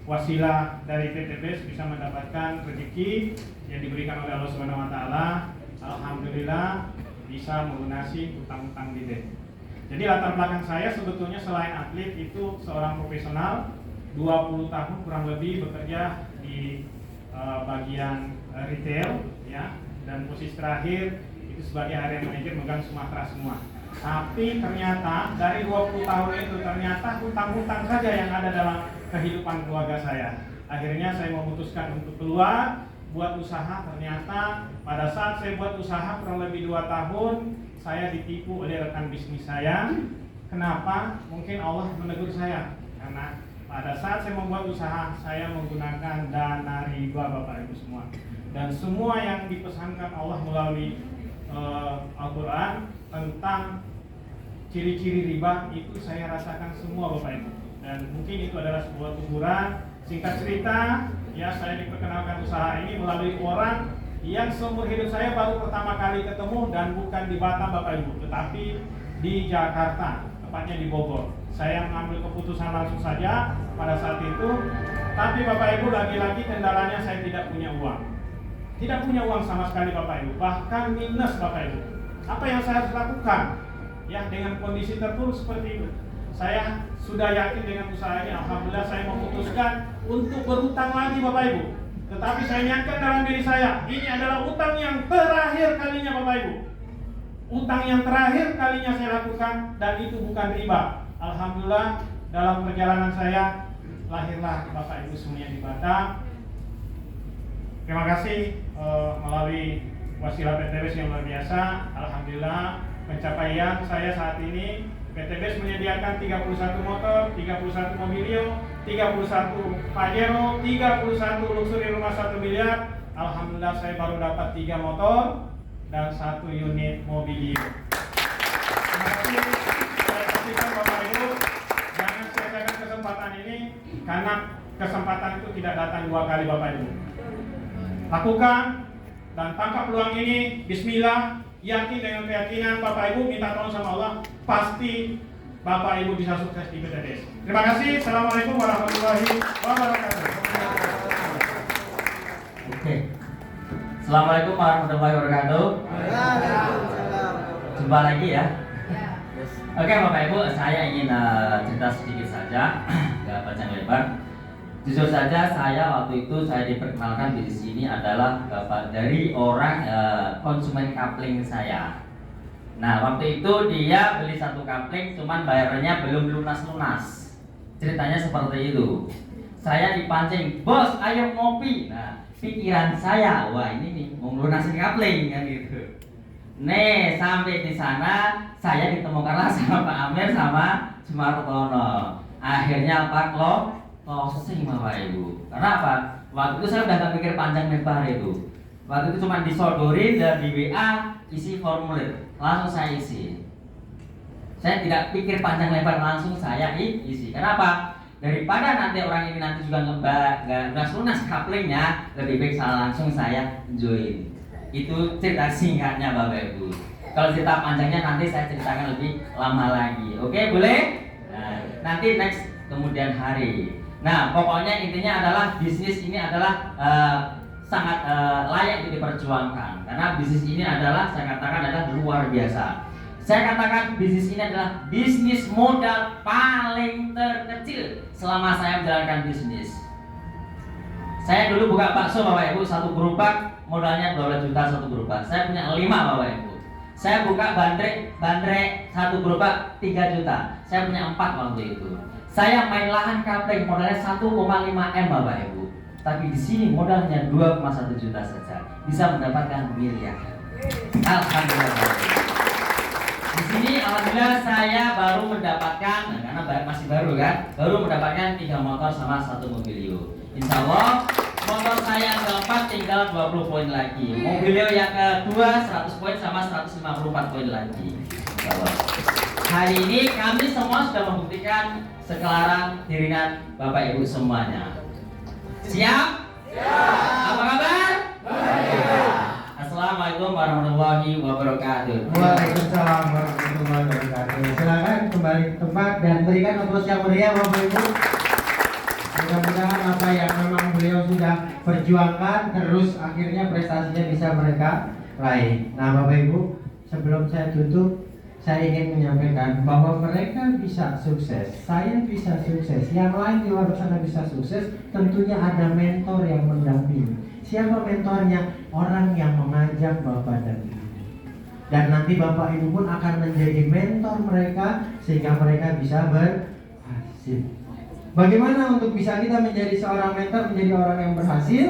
wasilah dari PTBS, bisa mendapatkan rezeki yang diberikan oleh Allah Subhanahu wa taala. Alhamdulillah bisa melunasi utang-utang di. Jadi latar belakang saya sebetulnya selain atlet itu seorang profesional, 20 tahun kurang lebih bekerja di bagian retail ya, dan posisi terakhir itu sebagai area manager megang Sumatera semua. Tapi ternyata dari 20 tahun itu ternyata hutang-hutang saja yang ada dalam kehidupan keluarga saya. Akhirnya saya memutuskan untuk keluar buat usaha. Ternyata pada saat saya buat usaha kurang lebih 2 tahun saya ditipu oleh rekan bisnis saya. Kenapa? Mungkin Allah menegur saya karena pada saat saya membuat usaha saya menggunakan dana riba Bapak Ibu semua. Dan semua yang dipesankan Allah melalui Al-Quran tentang ciri-ciri riba itu saya rasakan semua Bapak Ibu. Dan mungkin itu adalah sebuah teguran. Singkat cerita, ya saya diperkenalkan usaha ini melalui orang yang seumur hidup saya baru pertama kali ketemu dan bukan di Batam Bapak Ibu, tetapi di Jakarta, tepatnya di Bogor. Saya mengambil keputusan langsung saja pada saat itu. Tapi Bapak Ibu lagi-lagi kendalanya saya tidak punya uang. tidak punya uang sama sekali Bapak Ibu, bahkan minus Bapak Ibu. Apa yang saya harus lakukan? Ya, dengan kondisi terpuruk seperti itu, saya sudah yakin dengan usaha ini. Alhamdulillah saya memutuskan untuk berutang lagi Bapak Ibu. Tetapi saya niatkan dalam diri saya, ini adalah utang yang terakhir kalinya Bapak Ibu. Utang yang terakhir kalinya saya lakukan, dan itu bukan riba. Alhamdulillah dalam perjalanan saya lahirlah Bapak Ibu semuanya di Batam. Terima kasih melalui wasilah PTBS yang luar biasa. Alhamdulillah pencapaian saya saat ini, PTBS menyediakan 31 motor, 31 mobilio, 31 Pajero, 31 luxury rumah 1 miliar. Alhamdulillah saya baru dapat 3 motor dan 1 unit mobilio. Terima kasih. Saya pastikan Bapak Ibu jangan sia-siakan kesempatan ini, karena kesempatan itu tidak datang 2 kali Bapak Ibu. Lakukan dan tangkap peluang ini. Bismillah, yakin dengan keyakinan Bapak Ibu, minta tolong sama Allah, pasti Bapak Ibu bisa sukses di PTBS. Terima kasih. Assalamualaikum warahmatullahi wabarakatuh. Oke. Assalamualaikum warahmatullahi wabarakatuh. Waalaikumsalam. Jumpa lagi ya. Oke Bapak Ibu, saya ingin cerita sedikit saja, nggak panjang lebar. Jujur saja, saya waktu itu saya diperkenalkan di sini adalah dari orang konsumen kapling saya. Nah waktu itu dia beli 1 kapling, cuman bayarnya belum lunas-lunas. Ceritanya seperti itu. Saya dipancing, bos ayo ngopi. Nah pikiran saya, wah ini nih mau lunasin kapling kan gitu. Nih sampai di sana saya ditemukanlah sama Pak Amir sama Sumartono. Akhirnya Pak closing Bapak Ibu. Karena apa? Waktu itu saya udah gak pikir panjang lebar itu. Waktu itu cuma disodorin dan di WA isi formulir, langsung saya isi. Saya tidak pikir panjang lebar, langsung saya isi. Kenapa? Daripada nanti orang ini nanti juga nggak lunas kaplingnya, lebih baik langsung saya join. Itu cerita singkatnya Bapak Ibu. Kalau cerita panjangnya nanti saya ceritakan lebih lama lagi. Oke, boleh? Nah, nanti next kemudian hari. Nah, pokoknya intinya adalah bisnis ini adalah sangat layak untuk diperjuangkan. Karena bisnis ini adalah, saya katakan adalah luar biasa. Saya katakan bisnis ini adalah bisnis modal paling terkecil selama saya menjalankan bisnis. Saya dulu buka bakso Bapak Ibu, 1 gerobak modalnya 12 juta 1 gerobak. Saya punya 5 Bapak Ibu. Saya buka bandrek 1 gerobak 3 juta. Saya punya 4 waktu itu. Saya main lahan kapling modalnya 1,5 M Bapak Ibu. Tapi di sini modalnya 2,1 juta saja, bisa mendapatkan miliar. Alhamdulillah. Di sini alhamdulillah saya baru mendapatkan, karena masih baru kan, baru mendapatkan 3 motor sama 1 mobilio. Insya Allah motor saya yang keempat tinggal 20 poin lagi. Mobilio yang kedua 100 poin sama 154 poin lagi. Insya Allah. Hari ini kami semua sudah membuktikan sekelaran dirinan Bapak Ibu semuanya. Siap? Siap. Apa kabar? Baik. Assalamualaikum warahmatullahi wabarakatuh. Waalaikumsalam warahmatullahi wabarakatuh. Silakan kembali ke tempat dan berikan aplaus yang meriah Bapak Ibu. Mudah-mudahan apa yang memang beliau sudah perjuangkan terus akhirnya prestasinya bisa mereka raih. Nah Bapak Ibu, sebelum saya tutup, saya ingin menyampaikan bahwa mereka bisa sukses, saya bisa sukses, yang lain di luar sana bisa sukses, tentunya ada mentor yang mendampingi. Siapa mentornya? Orang yang mengajak Bapak dan Ibu. Dan nanti Bapak Ibu pun akan menjadi mentor mereka sehingga mereka bisa berhasil. Bagaimana untuk bisa kita menjadi seorang mentor, menjadi orang yang berhasil?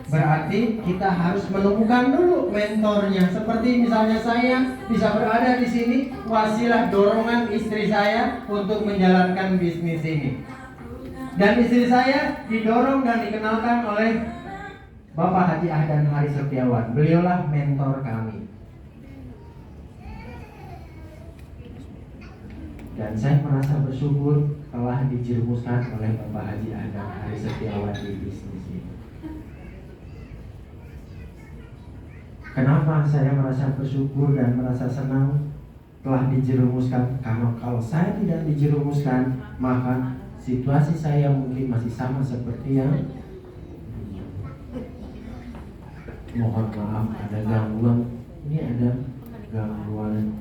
Berarti kita harus menemukan dulu mentornya. Seperti misalnya saya bisa berada di sini wasilah dorongan istri saya untuk menjalankan bisnis ini. Dan istri saya didorong dan dikenalkan oleh Bapak Haji Ahdan Hari Setiawan. Beliaulah mentor kami. Dan saya merasa bersyukur telah dijerumuskan oleh Bapak Haji Ahdan Hari Setiawan di bisnis ini. Kenapa saya merasa bersyukur dan merasa senang telah dijerumuskan? Karena kalau saya tidak dijerumuskan, maka situasi saya mungkin masih sama seperti yang Mohon maaf ada gangguan. Ini ada gangguan.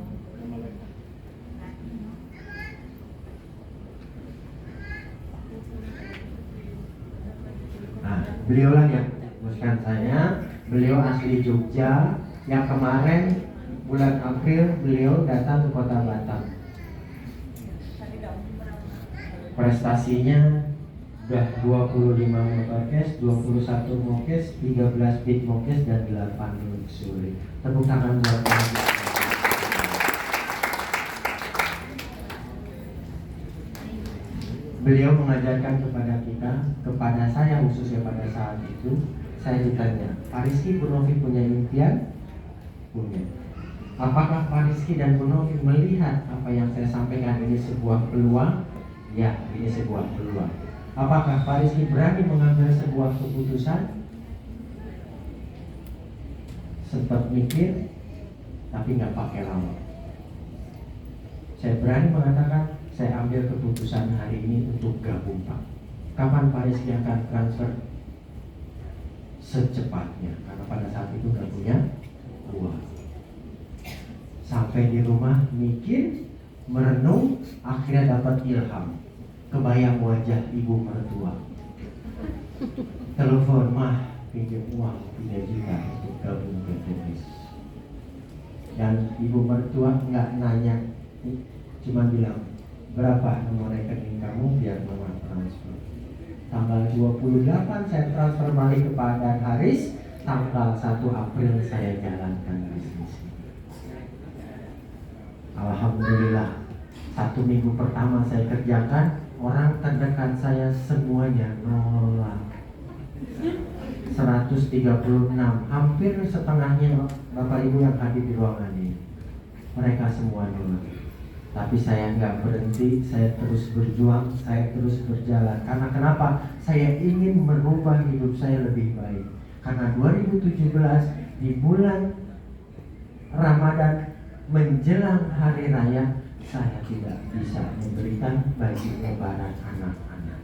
Nah, beliau lah yang memutuskan saya. Beliau asli Jogja. Yang kemarin bulan April beliau datang ke kota Batam. Prestasinya udah 25 motorcast, 21 mokes, 13 big mokes, dan 8 luxury. Tepuk tangan buat dia. Beliau mengajarkan kepada kita, kepada saya khususnya pada saat itu, saya ditanya, Pak Rizky, Bu Novi punya impian? Punya. Apakah Pak Rizky dan Bu Novi melihat apa yang saya sampaikan ini sebuah peluang? Ya, ini sebuah peluang. Apakah Pak Rizky berani mengambil sebuah keputusan? Sempat mikir, tapi nggak pakai lama. Saya berani mengatakan, saya ambil keputusan hari ini untuk gabung Pak. Kapan Pak Rizky akan transfer? Secepatnya, karena pada saat itu nggak punya uang. Sampai di rumah mikir, merenung, akhirnya dapat ilham. Kebayang wajah ibu mertua. Telepon, mah pinjam uang 3 juta untuk gabung PTS. Dan ibu mertua nggak nanya, cuma bilang, berapa nomor rekening kamu biar mama transfer. Tanggal 28 saya transfer balik kepada Haris. Tanggal 1 April saya jalankan bisnis. Alhamdulillah, 1 minggu pertama saya kerjakan, orang terdekat saya semuanya nolak. 136, hampir setengahnya Bapak Ibu yang hadir di ruangan ini, mereka semua nolak. Tapi saya nggak berhenti, saya terus berjuang, saya terus berjalan. Karena kenapa? Saya ingin merubah hidup saya lebih baik. Karena 2017 di bulan Ramadan menjelang hari raya, saya tidak bisa memberikan baju lebaran anak-anak.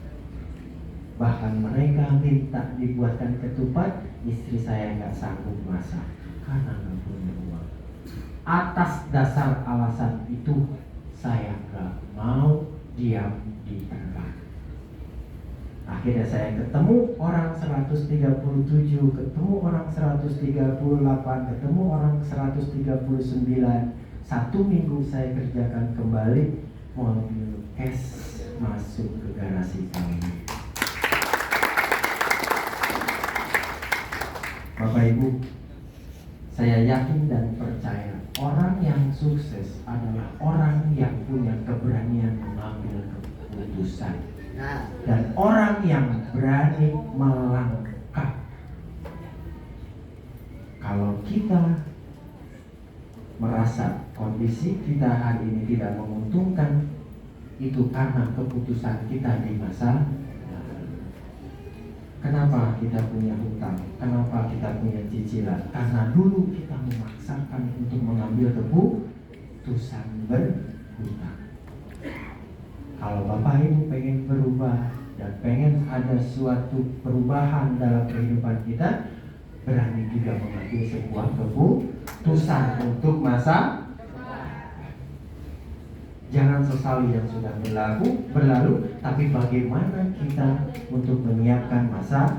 Bahkan mereka minta dibuatkan ketupat, istri saya nggak sanggup masak karena nggak punya uang. Atas dasar alasan itu, saya nggak mau diam di tempat. Akhirnya saya ketemu orang 137, ketemu orang 138, ketemu orang 139. 1 minggu saya kerjakan kembali, mobil cash masuk ke garasi kami. Bapak Ibu, saya yakin dan percaya orang yang sukses adalah orang yang punya keberanian mengambil keputusan. Dan orang yang berani melangkah. Kalau kita merasa kondisi kita hari ini tidak menguntungkan, itu karena keputusan kita di masa lalu. Kenapa kita punya hutang? Kenapa kita punya cicilan? Karena dulu kita memaksakan untuk mengambil keputusan berhutang. Kalau Bapak Ibu pengen berubah dan pengen ada suatu perubahan dalam kehidupan kita, berani juga mengambil sebuah keputusan untuk masa. Jangan sesali yang sudah berlalu, tapi bagaimana kita untuk menyiapkan masa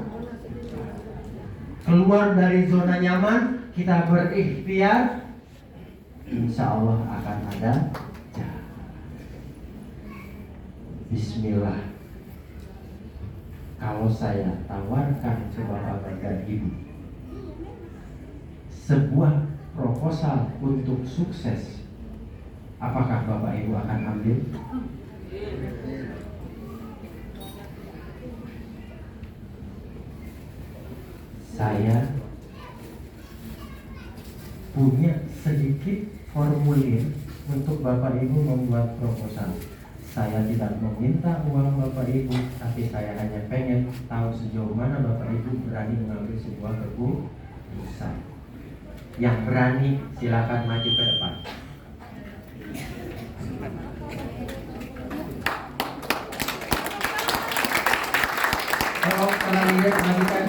keluar dari zona nyaman, kita berikhtiar, insya Allah akan ada jalan. Bismillah. Kalau saya tawarkan ke Bapak dan Ibu sebuah proposal untuk sukses, apakah Bapak Ibu akan ambil? Saya punya sedikit formulir untuk Bapak Ibu membuat proposal. Saya tidak meminta uang Bapak Ibu, tapi saya hanya pengen tahu sejauh mana Bapak Ibu berani mengambil sebuah keputusan. Yang berani silakan maju ke depan. Kalau kalian mengajukan